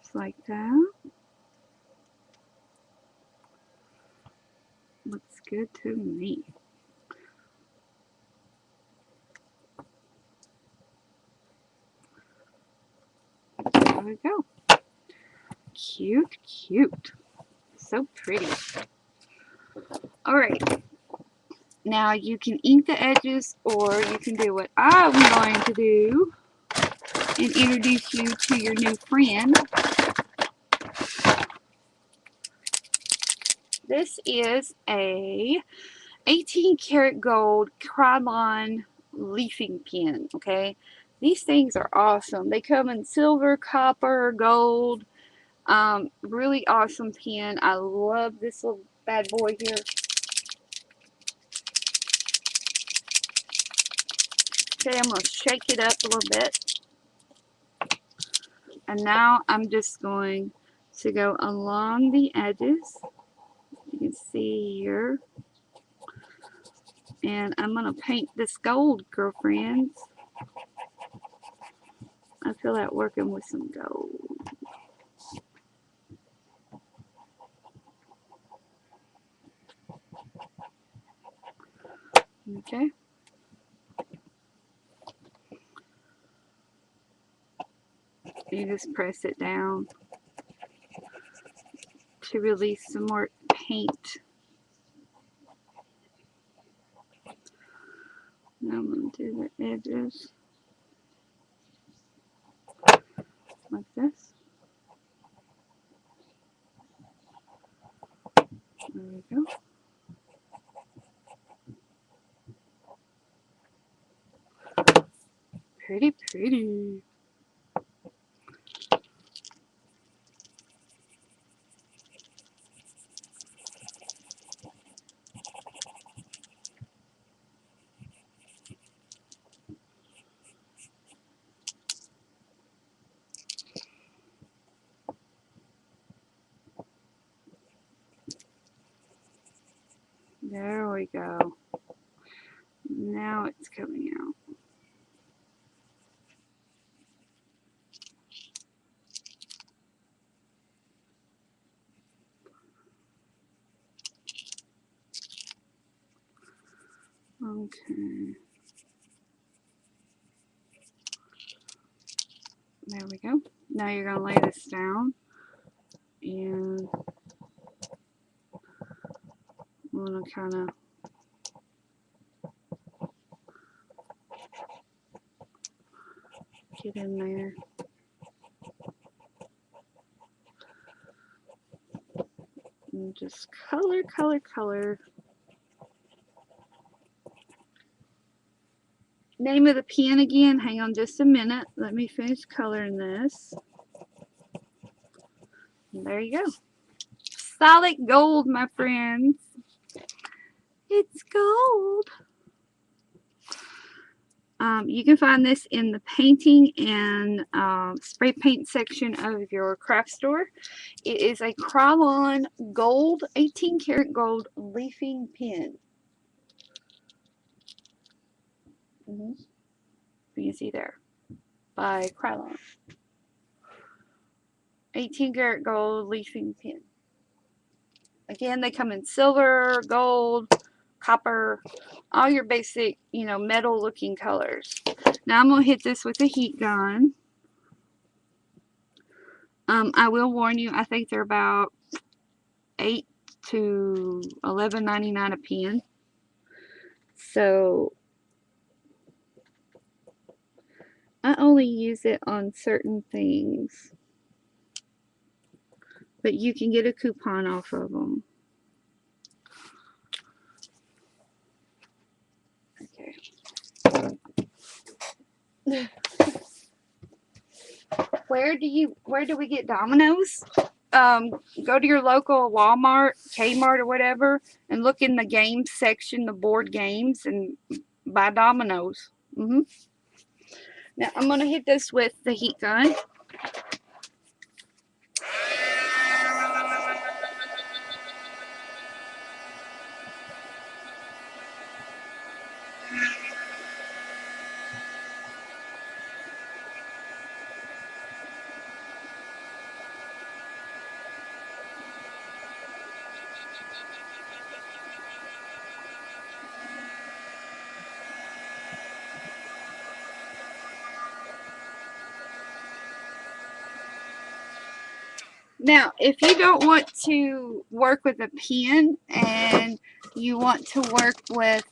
Just like that. Looks good to me. There we go. Cute, cute. So pretty. Alright. Now you can ink the edges, or you can do what I'm going to do and introduce you to your new friend. This is a 18 karat gold Krylon leafing pen, okay? These things are awesome. They come in silver, copper, gold. Really awesome pen. I love this little bad boy here. Okay, I'm going to shake it up a little bit. And now I'm just going to go along the edges. You can see here. And I'm going to paint this gold, girlfriends. I feel like working with some gold. Okay. You just press it down to release some more paint. Now I'm going to do the edges like this. There we go. Pretty, pretty. There we go. Now it's coming out. Okay. There we go. Now you're going to lay this down. And I'm going to kind of get in there. And just color, color, color. Name of the pen again. Hang on just a minute. Let me finish coloring this. there you go. Solid gold, my friends. It's gold. You can find this in the painting and spray paint section of your craft store. It is a Krylon gold, 18 karat gold leafing pen. You can see there, by Krylon. 18 karat gold leafing pen. Again, they come in silver, gold, copper, all your basic, metal looking colors. Now I'm going to hit this with a heat gun. I will warn you, I think they're about $8 to $11.99 a pen. So I only use it on certain things. But you can get a coupon off of them. Okay. Where do we get Domino's? Go to your local Walmart, Kmart, or whatever, and look in the games section, the board games, and buy Domino's. Now I'm gonna hit this with the heat gun. Now, if you don't want to work with a pen and you want to work with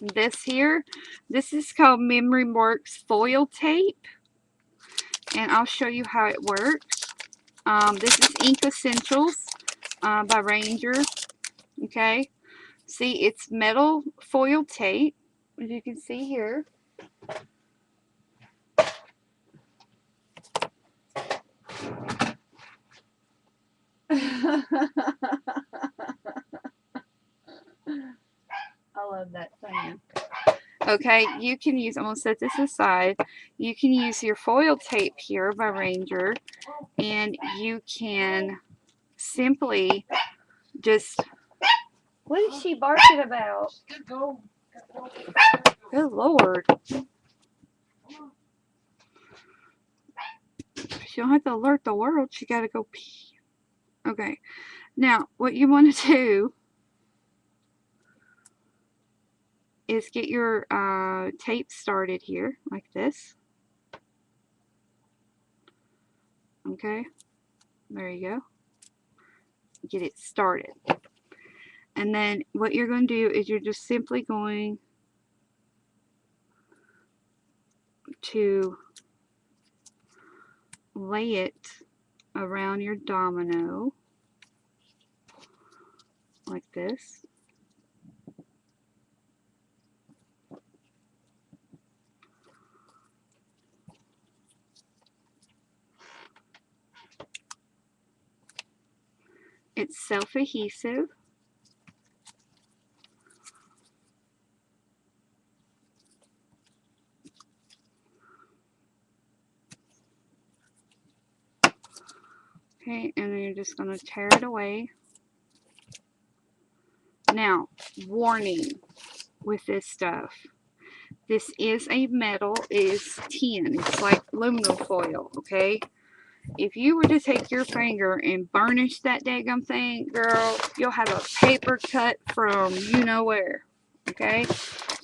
this here, this is called Memory Works foil tape, and I'll show you how it works. This is Ink Essentials by Ranger. Okay, see, it's metal foil tape, as you can see here. I love that thing. Okay, you can use, I'm going to set this aside. You can use your foil tape here by Ranger, and you can simply just, what is she barking about? Good Lord. She don't have to alert the world. She got to go pee. Okay, now what you want to do is get your tape started here, like this. Okay, there you go. Get it started. And then what you're going to do is you're just simply going to lay it around your domino like this. It's self-adhesive. Okay, and then you're just going to tear it away. Now, warning with this stuff. This is a metal, it is tin. It's like aluminum foil, okay? If you were to take your finger and burnish that daggum thing, girl, you'll have a paper cut from you know where, okay?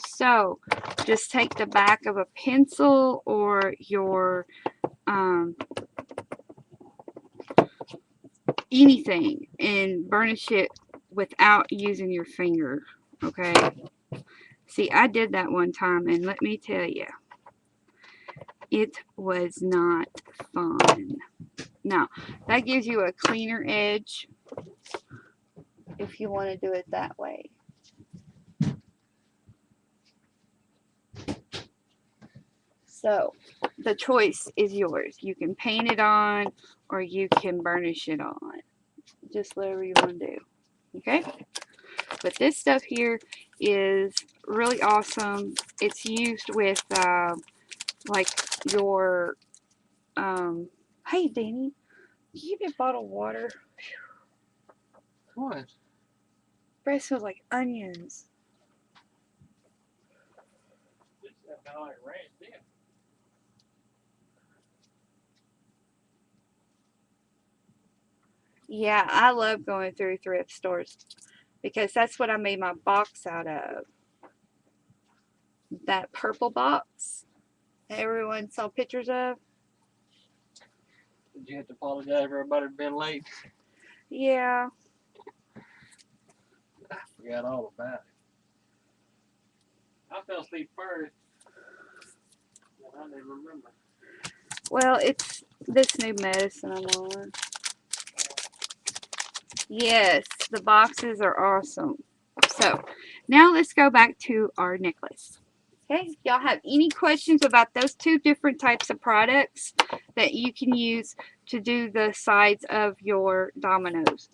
So, just take the back of a pencil or your anything and burnish it without using your finger, okay? See, I did that one time, and let me tell you, it was not fun. Now, that gives you a cleaner edge if you want to do it that way. So, the choice is yours. You can paint it on, or you can burnish it on. Just whatever you want to do. Okay? But this stuff here is really awesome. It's used with like your hey Danny, can you give me a bottle of water? What? Bread smells like onions. Yeah, I love going through thrift stores because that's what I made my box out of. That purple box that everyone saw pictures of. Did you have to apologize for everybody being late? Yeah. I forgot all about it. I fell asleep first. And I didn't remember. Well, it's this new medicine I'm on. Yes, the boxes are awesome. So, now let's go back to our necklace. Okay, if y'all have any questions about those two different types of products that you can use to do the sides of your dominoes.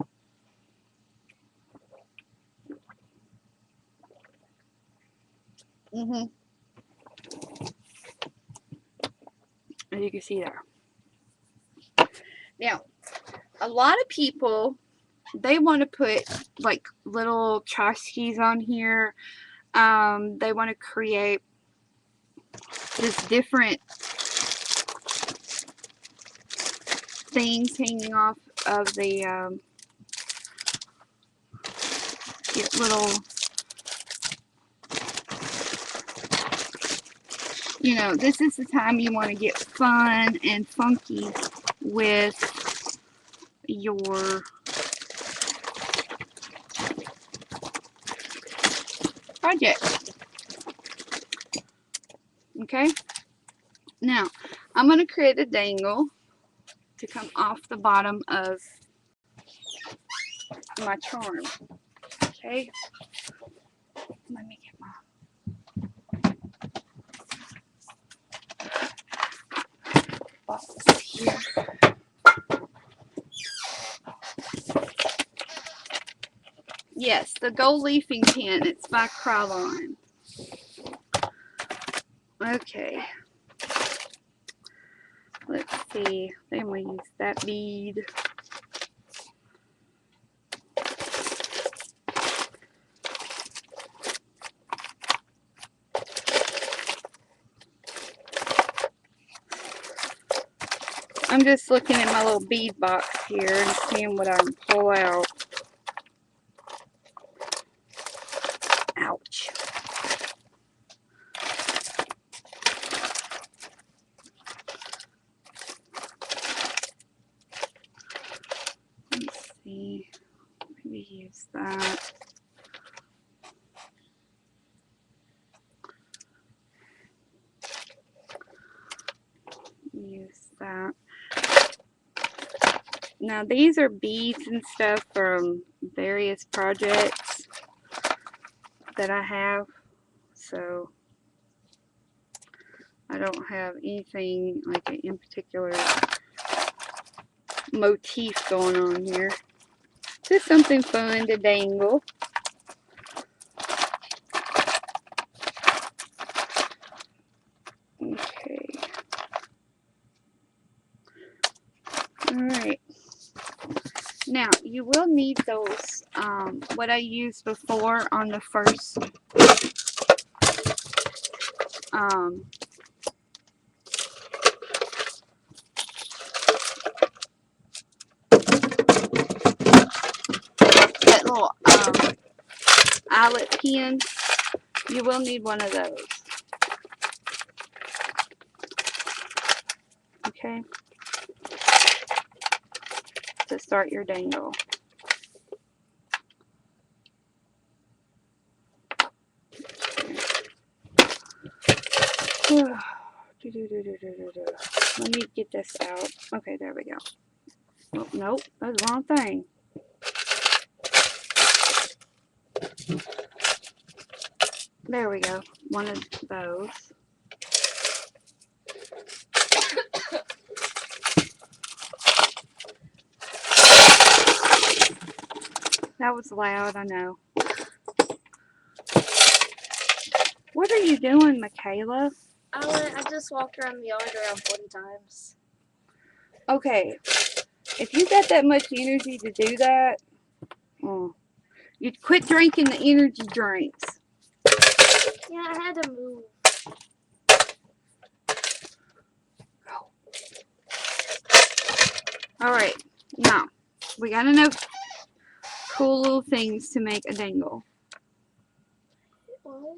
As you can see there. Now, a lot of people, they want to put like little tchotchkes on here. They want to create just different things hanging off of the little, you know, this is the time you want to get fun and funky with your project. Okay, now I'm going to create a dangle to come off the bottom of my charm. Okay, let me get my box here. Yes, the gold leafing pin. It's by Krylon. Okay. Let's see. Then we use that bead. I'm just looking at my little bead box here and seeing what I can pull out. Ouch. Let's see. Maybe use that. Use that. Now these are beads and stuff from various projects that I have. So I don't have anything like an in particular motif going on here. Just something fun to dangle. Okay. Alright. Now, you will need those, what I used before on the first, that little, eyelet pin. You will need one of those. Okay? To start your dangle. Let me get this out. Okay, there we go. Oh, nope, that's the wrong thing. There we go. One of those. That was loud, I know. What are you doing, Michaela? I just walked around the yard around 40 times. Okay, if you got that much energy to do that, you'd quit drinking the energy drinks. Yeah, I had to move. Alright, now, we got enough cool little things to make a dangle. What?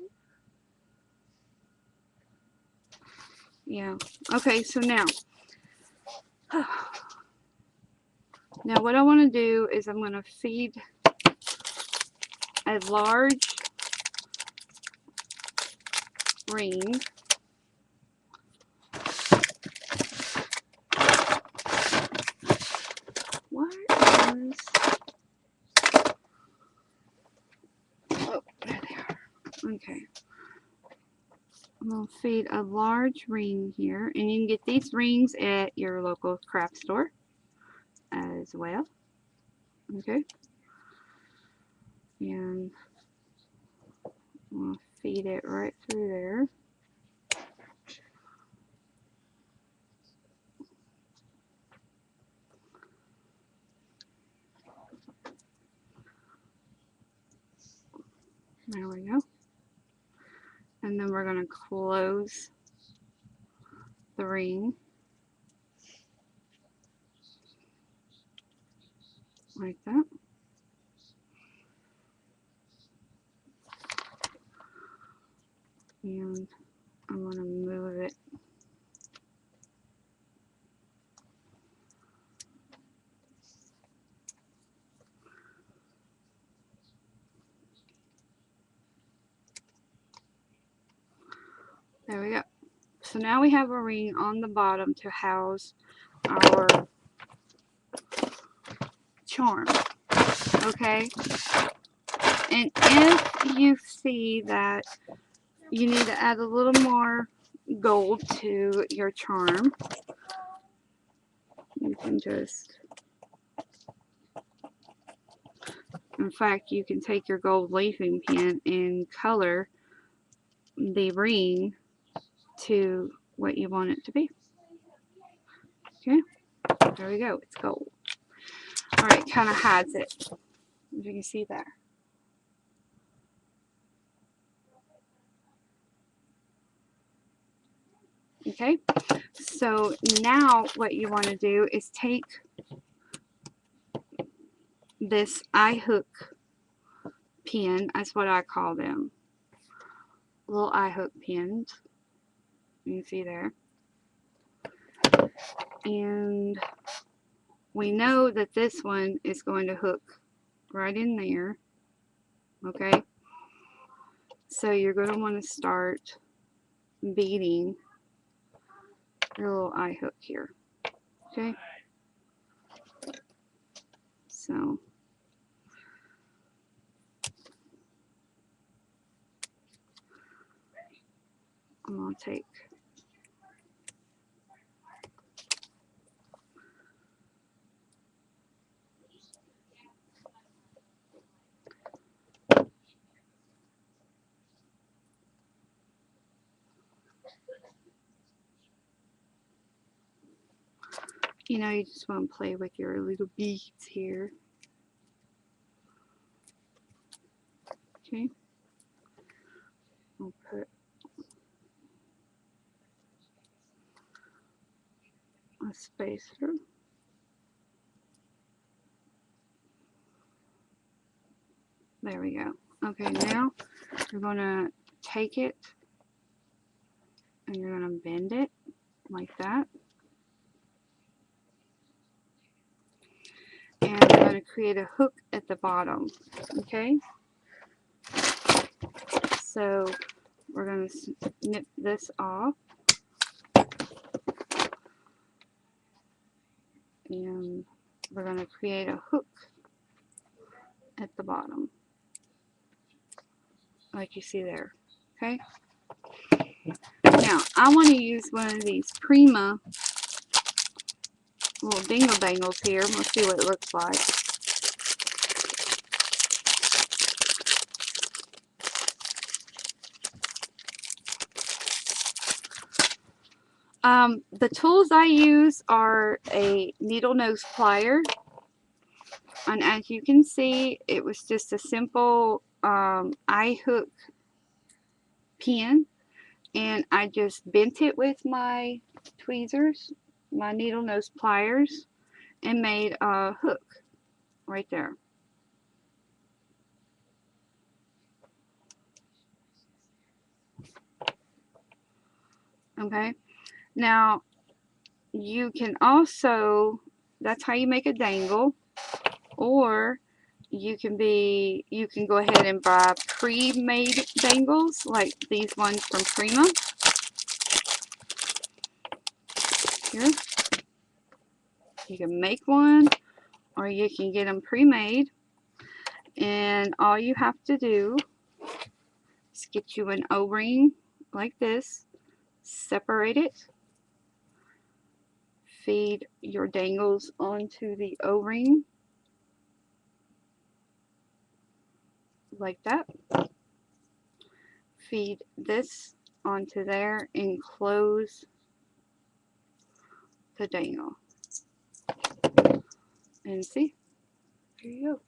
Yeah. Okay, so now. Now what I want to do is I'm going to feed a large ring. What is... Oh, there they are. Okay. I'm going to feed a large ring here. And you can get these rings at your local craft store as well. Okay. And I'm going to feed it right through there. There we go. And then we're going to close the ring like that. And I'm going to move it there we go. So now we have a ring on the bottom to house our charm. Okay? And if you see that you need to add a little more gold to your charm, you can just, in fact, you can take your gold leafing pen and color the ring to what you want it to be. Okay? There we go. It's gold. Alright, kind of hides it. As you can see there. Okay, so now what you want to do is take this eye hook pin, that's what I call them, little eye hook pins, you can see there, and we know that this one is going to hook right in there. Okay, so you're going to want to start beading your little eye hook here. Okay, so I'm going to take you know, you just want to play with your little beads here. Okay, I'll put a spacer. There we go. Okay, now you're going to take it and you're going to bend it like that. And you're going to create a hook at the bottom. Okay? So we're going to snip this off. And we're going to create a hook at the bottom. Like you see there. Okay? Now, I want to use one of these Prima little dingle dangles here. We'll see what it looks like. The tools I use are a needle nose plier, and as you can see, it was just a simple eye hook pin, and I just bent it with my tweezers, my needle nose pliers, and made a hook right there. Okay, now you can also, that's how you make a dangle, or you can go ahead and buy pre-made dangles like these ones from Prima. Here, you can make one, or you can get them pre-made, and all you have to do is get you an O-ring like this, separate it, feed your dangles onto the O-ring like that, feed this onto there, and close the dangle. And see, here you go.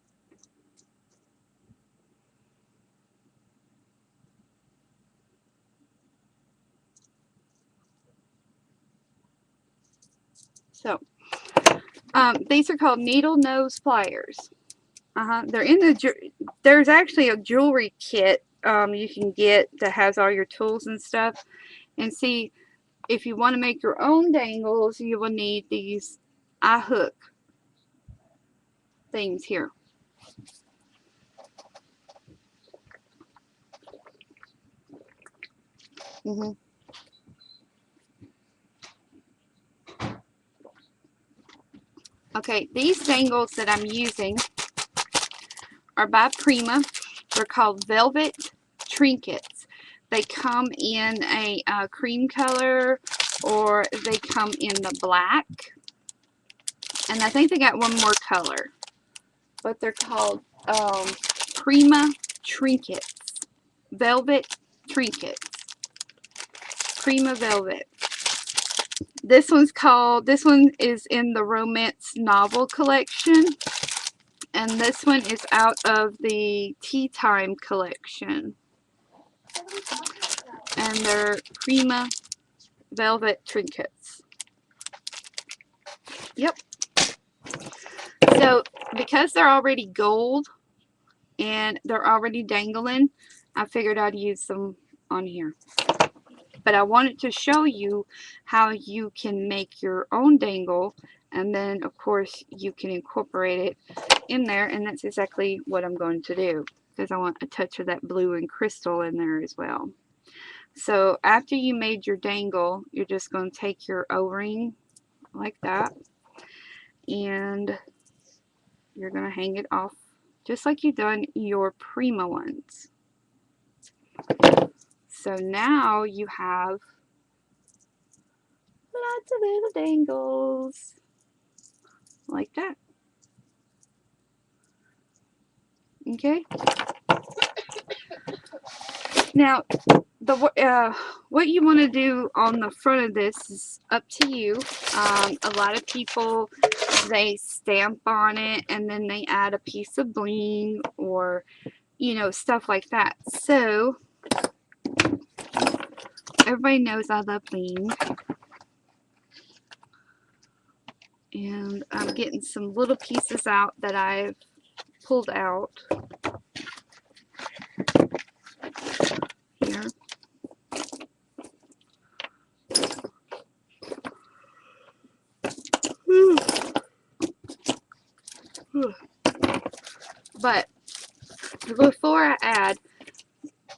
So, these are called needle nose pliers. They're in there's actually a jewelry kit you can get that has all your tools and stuff. And see, if you want to make your own dangles, you will need these eye hook things here. Okay, these dangles that I'm using are by Prima. They're called Velvet Trinkets. They come in a cream color, or they come in the black. And I think they got one more color. But they're called Prima Trinkets. Velvet Trinkets. Prima Velvet. This one is in the romance novel collection. And this one is out of the Tea Time collection. And they're Prima Velvet Trinkets. Yep. So, because they're already gold and they're already dangling, I figured I'd use them on here. But I wanted to show you how you can make your own dangle, and then of course you can incorporate it in there, and that's exactly what I'm going to do, because I want a touch of that blue and crystal in there as well. So after you made your dangle, you're just going to take your O-ring like that, and you're going to hang it off just like you've done your Prima ones. So now you have lots of little dangles like that. Okay. Now, what you want to do on the front of this is up to you. A lot of people, they stamp on it and then they add a piece of bling, or stuff like that. So everybody knows I love bling, and I'm getting some little pieces out that I've pulled out here. But before I add,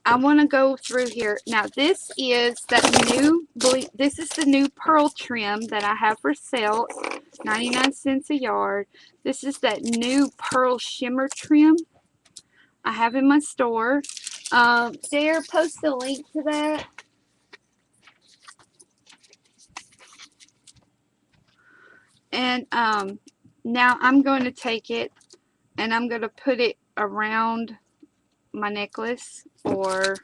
I want to go through here. Now this is the new pearl trim that I have for sale. 99 cents a yard. This is that new pearl shimmer trim I have in my store. Dare post a link to that. And now I'm going to take it and I'm going to put it around my necklace, or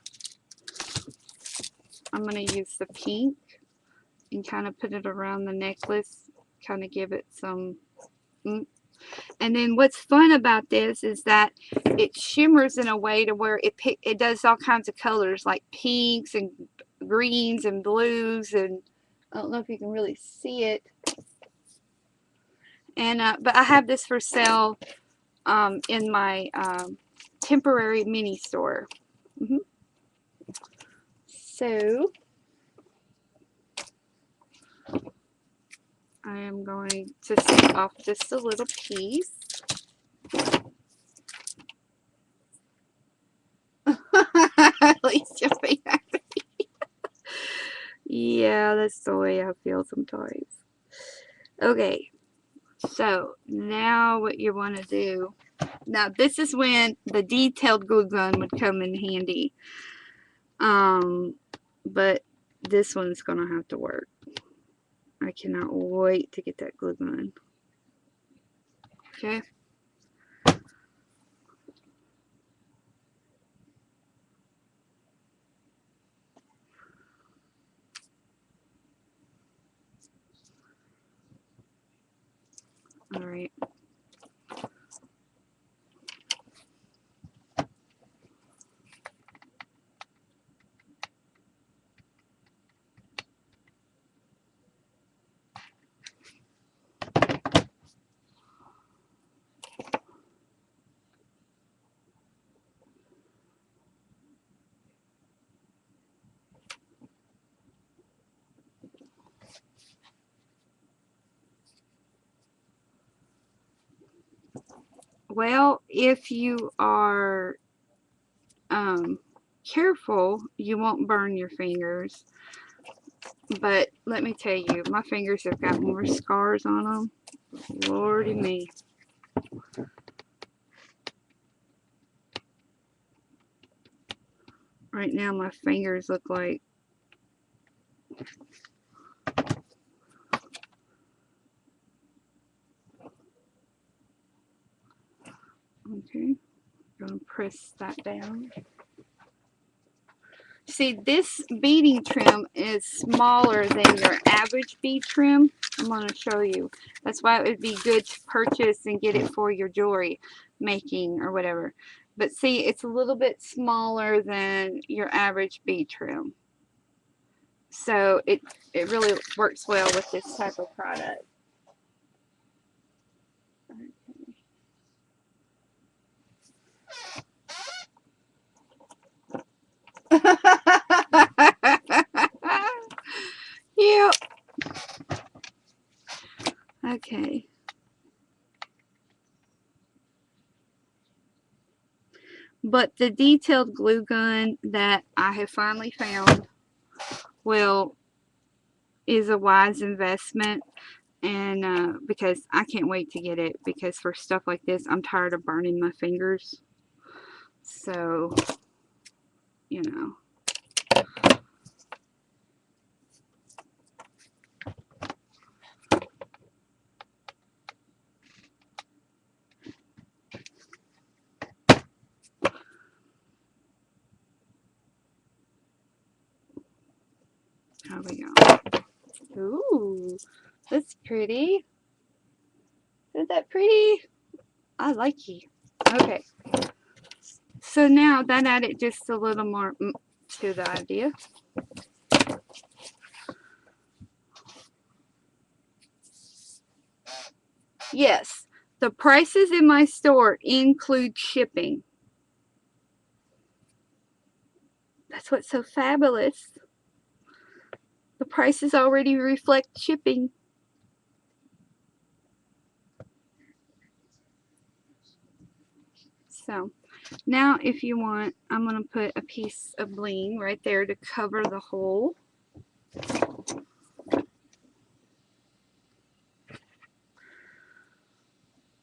I'm going to use the pink and kind of put it around the necklace, kind of give it some oomph. And then what's fun about this is that it shimmers in a way to where it does all kinds of colors like pinks and greens and blues, and I don't know if you can really see it. And but I have this for sale in my temporary mini store. So I am going to take off just a little piece. At least you'll be happy. Yeah, that's the way I feel sometimes. Okay, so now what you want to do, now this is when the detailed glue gun would come in handy. But this one's gonna have to work. I cannot wait to get that glue gun. Okay. All right. Well, if you are careful, you won't burn your fingers. But let me tell you, my fingers have got more scars on them. Lordy me. Right now my fingers look like okay. Gonna press that down. See, this beading trim is smaller than your average bead trim. I'm going to show you. That's why it would be good to purchase and get it for your jewelry making or whatever. But see, it's a little bit smaller than your average bead trim. So it really works well with this type of product. Yep. Okay. But the detailed glue gun that I have finally found is a wise investment, and because I can't wait to get it, because for stuff like this I'm tired of burning my fingers. So, you know. How we go? Ooh, that's pretty. Isn't that pretty? I like you. Okay. So now that added just a little more to the idea. Yes, the prices in my store include shipping. That's what's so fabulous. The prices already reflect shipping. So now if you want, I'm going to put a piece of bling right there to cover the hole.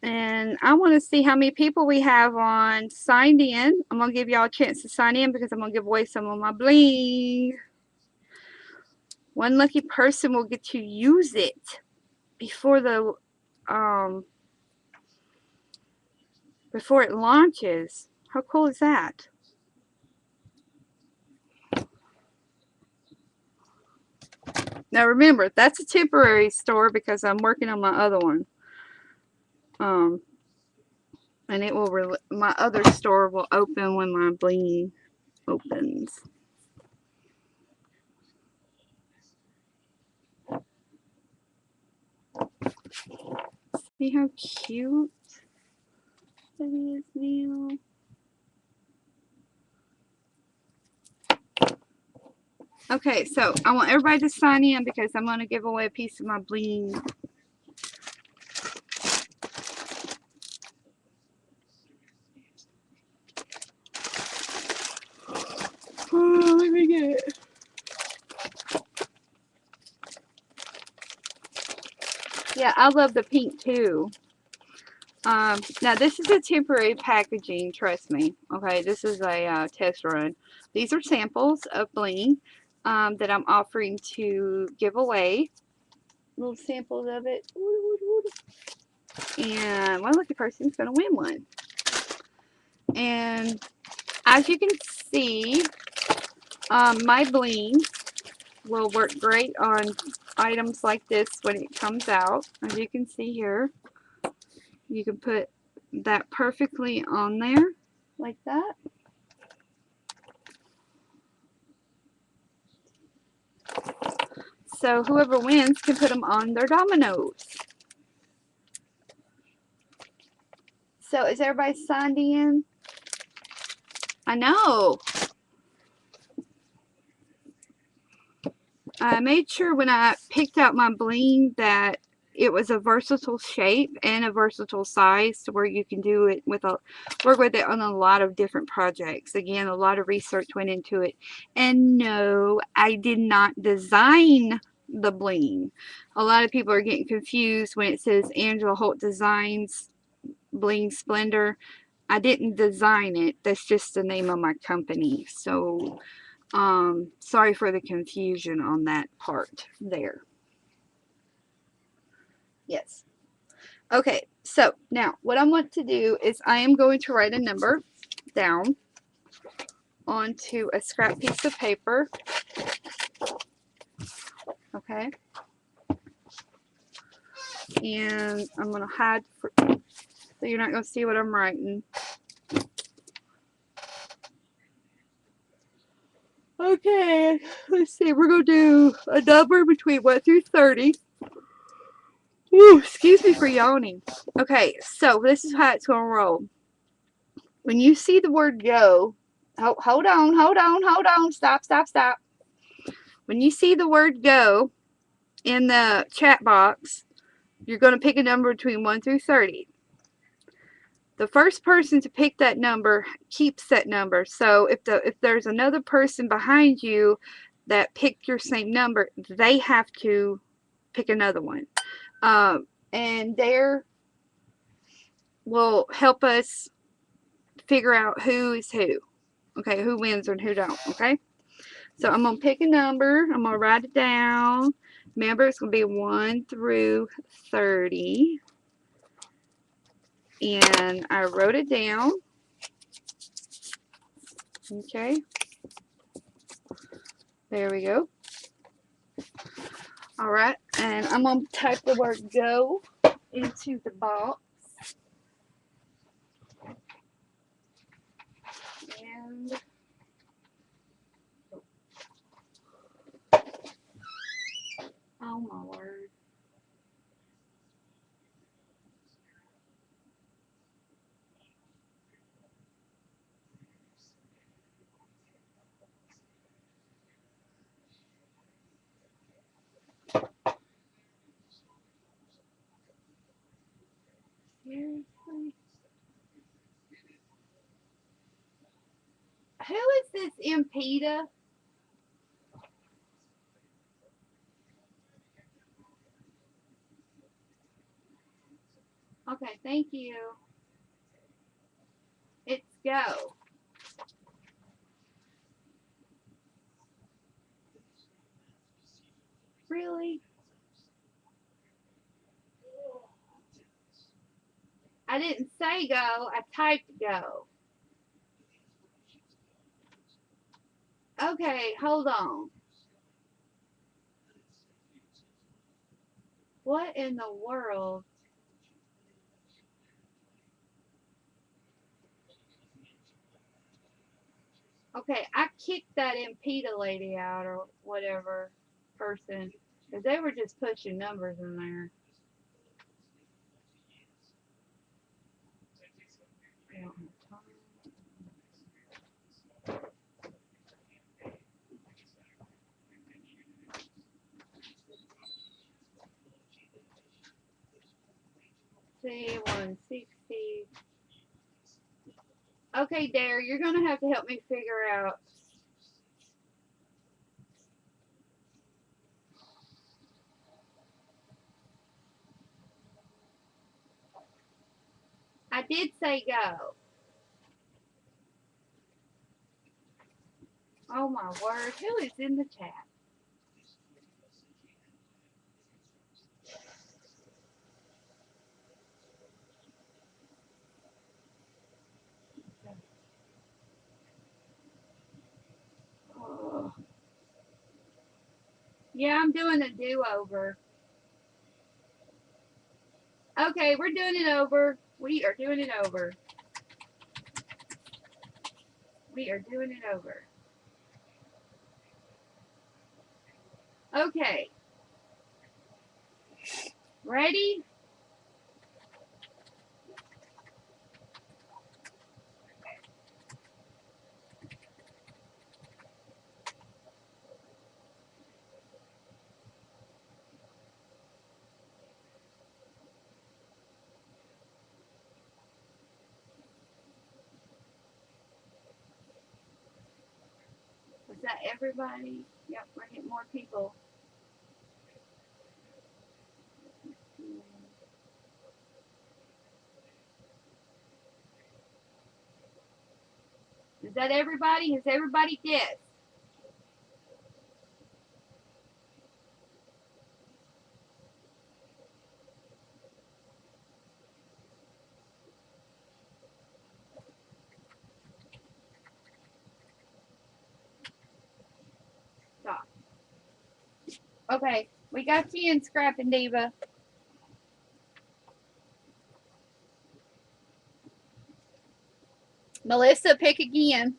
And I want to see how many people we have on signed in. I'm going to give y'all a chance to sign in because I'm going to give away some of my bling. One lucky person will get to use it before the before it launches. How cool is that? Now remember, that's a temporary store because I'm working on my other one. And it will, my other store will open when my bling opens. See how cute that is now? Okay, so I want everybody to sign in because I'm going to give away a piece of my bling. Oh, let me get it. Yeah, I love the pink too. Now this is a temporary packaging, trust me. Okay, this is a test run. These are samples of bling that I'm offering to give away. Little samples of it. And one lucky person's going to win one. And as you can see, my bling will work great on items like this when it comes out. As you can see here, you can put that perfectly on there like that. So whoever wins can put them on their dominoes. So is everybody signed in? I know. I made sure when I picked out my bling that it was a versatile shape and a versatile size to where you can do it with work with it on a lot of different projects. Again, a lot of research went into it. And no, I did not design the bling. A lot of people are getting confused when it says Angela Holt Designs Bling Splendor. I didn't design it. That's just the name of my company. So sorry for the confusion on that part there. Yes. Okay, so now what I want to do is I am going to write a number down onto a scrap piece of paper. Okay. And I'm going to hide so you're not going to see what I'm writing. Okay, let's see. We're going to do a number between 1 through 30. Ooh, excuse me for yawning. Okay, so this is how it's going to roll. When you see the word go, hold on, stop. When you see the word go in the chat box, you're going to pick a number between 1 through 30. The first person to pick that number keeps that number. So if there's another person behind you that picked your same number, they have to pick another one. And there will help us figure out who is who. Okay, who wins and who don't. Okay, so I'm going to pick a number. I'm going to write it down. Remember, it's going to be 1 through 30. And I wrote it down. Okay. There we go. All right. And I'm going to type the word go into the box. And oh my word. Seriously? Who is this Impeda? Okay, thank you. It's go. Really? I didn't say go. I typed go. Okay, hold on. What in the world? Okay, I kicked that Impeta lady out or whatever person because they were just pushing numbers in there. I don't have time. See, 160. Okay, Dare, you're gonna have to help me figure out. I did say go. Oh my word, who is in the chat? Oh. Yeah, I'm doing a do-over. Okay, we're doing it over. We are doing it over. We are doing it over. Okay. Ready? Was that everybody? Yep, we're getting more people. Is that everybody? Has everybody guessed? Stop. Okay, we got you in, Scrapping Diva. Melissa, pick again.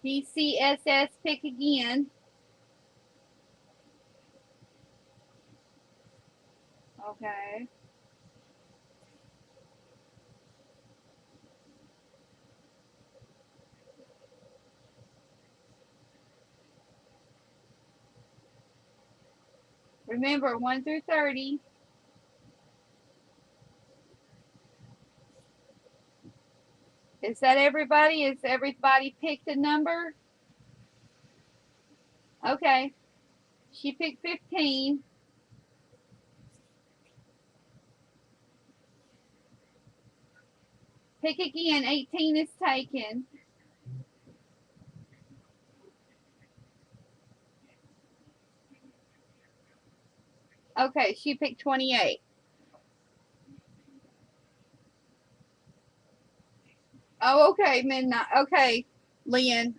DCSS, pick again. Okay. Remember, 1 through 30. Is that everybody? Is everybody picked a number? Okay. She picked 15. Pick again. 18 is taken. Okay, she picked 28. Oh, okay, midnight. Okay, Lynn.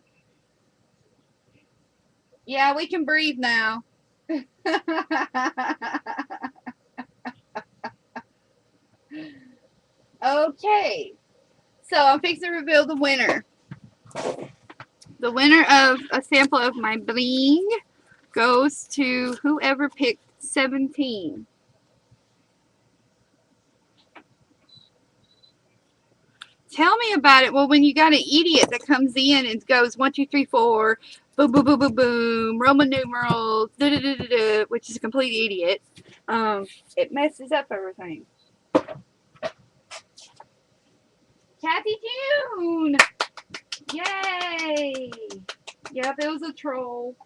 Yeah, we can breathe now. Okay, so I'm fixing to reveal the winner. The winner of a sample of my bling goes to whoever picked 17. Tell me about it. Well, when you got an idiot that comes in and goes 1, 2, 3, 4, boom, boom, boom, boom, boom, Roman numerals, which is a complete idiot. It messes up everything. Kathy June! Yay! Yep, it was a troll.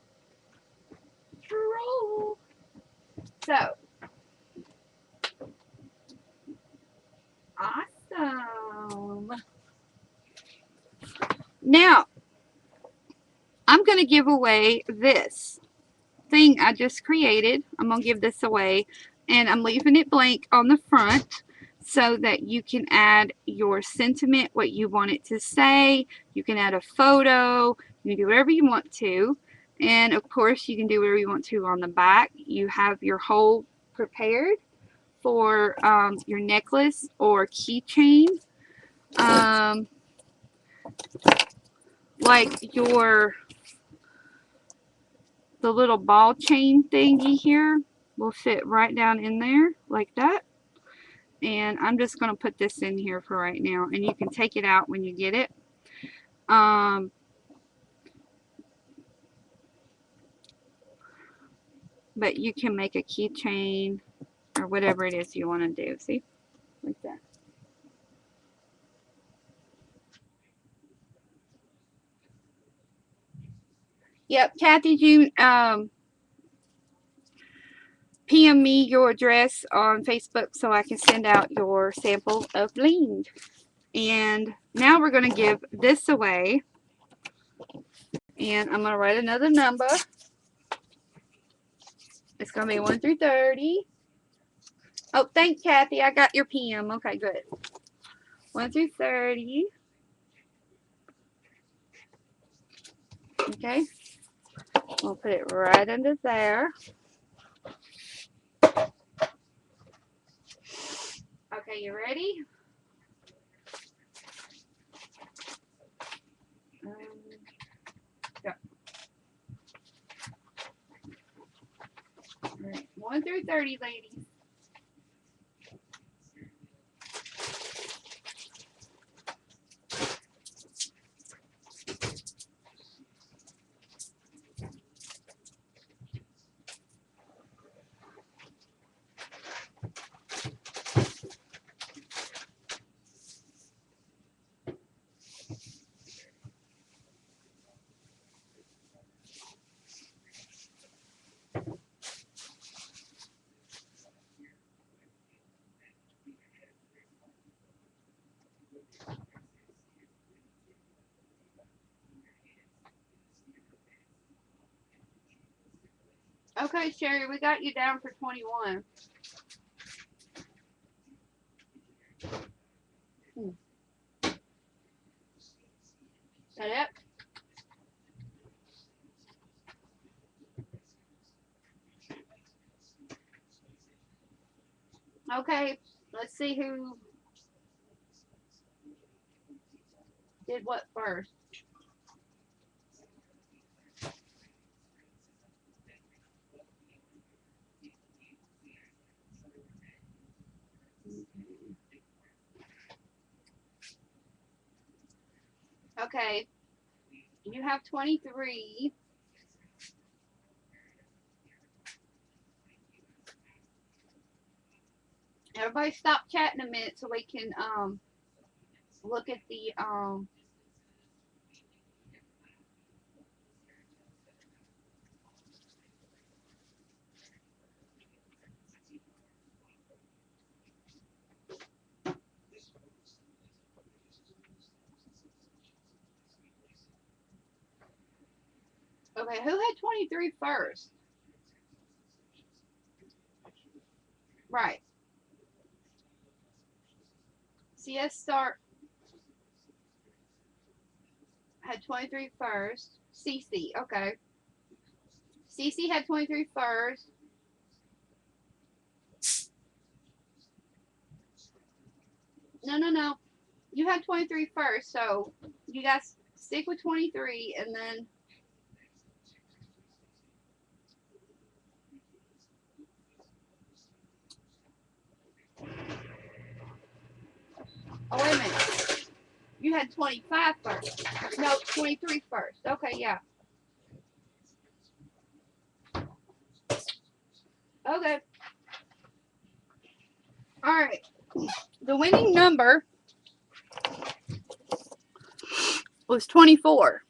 Troll. So, awesome. Now, I'm going to give away this thing I just created. I'm going to give this away, and I'm leaving it blank on the front. so that you can add your sentiment, what you want it to say. You can add a photo. You can do whatever you want to. And of course, you can do whatever you want to on the back. You have your hole prepared for your necklace or keychain. Like the little ball chain thingy here will fit right down in there like that. And I'm just going to put this in here for right now, and you can take it out when you get it. But you can make a keychain or whatever it is you want to do. See? Like that. Yep, Kathy, you PM me your address on Facebook so I can send out your sample of bling. And now we're going to give this away. And I'm going to write another number. It's going to be 1 through 30. Oh, thanks, Kathy. I got your PM. Okay, good. 1 through 30. Okay. We'll put it right under there. Okay, you ready? Go. All right. 1 through 30, ladies. Okay, Sherry, we got you down for 21. Got it? Okay, let's see who did what first. Okay, you have 23. Everybody stop chatting a minute so we can look at the okay, who had 23 first? Right. CS Start had 23 first. CC, okay. CC had 23 first. No. You had 23 first, so you guys stick with 23 and then. Oh, wait a minute. You had 25 first. No, 23 first. Okay, yeah. Okay. All right. The winning number was 24.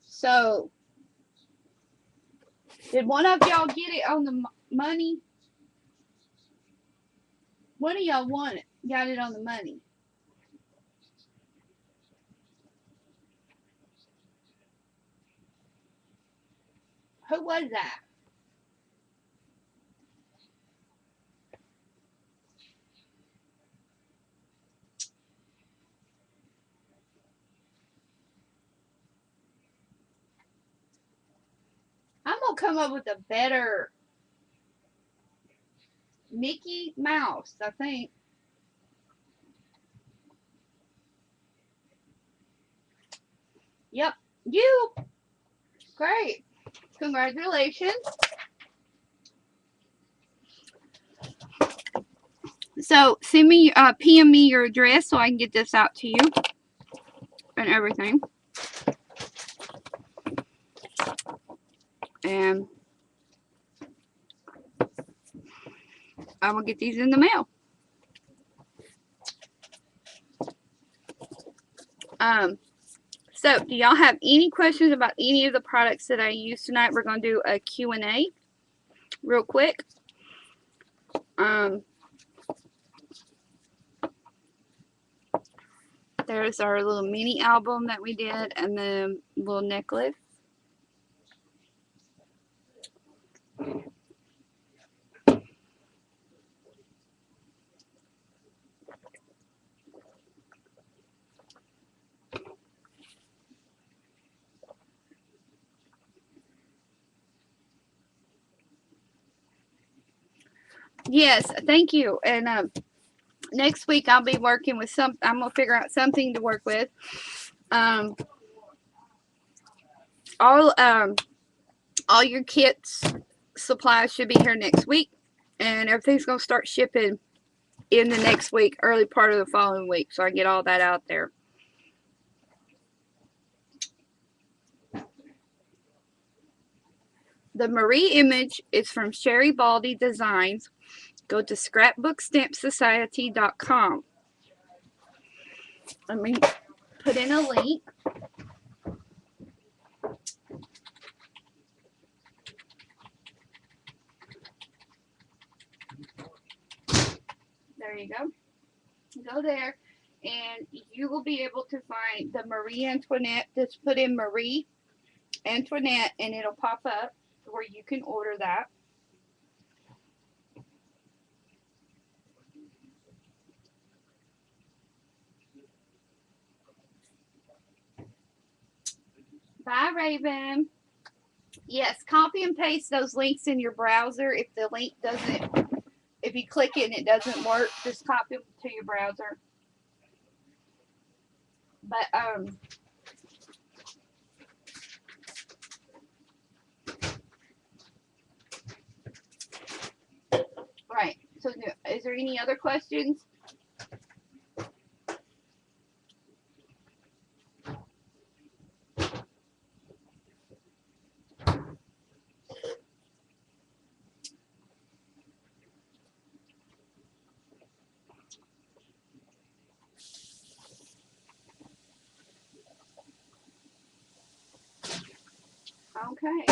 So, did one of y'all get it on the money? One of y'all won it, got it on the money. Who was that? gonna come up with a better Mickey Mouse, I think. Yep, you. Great. Congratulations. So send me, PM me your address so I can get this out to you and everything. And I'm gonna get these in the mail. So do y'all have any questions about any of the products that I used tonight? We're gonna do a Q&A real quick. There's our little mini album that we did and the little necklace. Yes, thank you. And next week I'll be working with I'm gonna figure out something to work with. All your kits supplies should be here next week, and everything's gonna start shipping in the next week, early part of the following week, so I get all that out there. The Marie image is from Sherry Baldy Designs. Go to scrapbookstampsociety.com. Let me put in a link. There you go. Go there, and you will be able to find the Marie Antoinette. Just put in Marie Antoinette, and it'll pop up where you can order that. Bye, Raven. Yes, copy and paste those links in your browser. If the link doesn't, if you click it and it doesn't work, just copy it to your browser. But right. So, is there any other questions? Okay.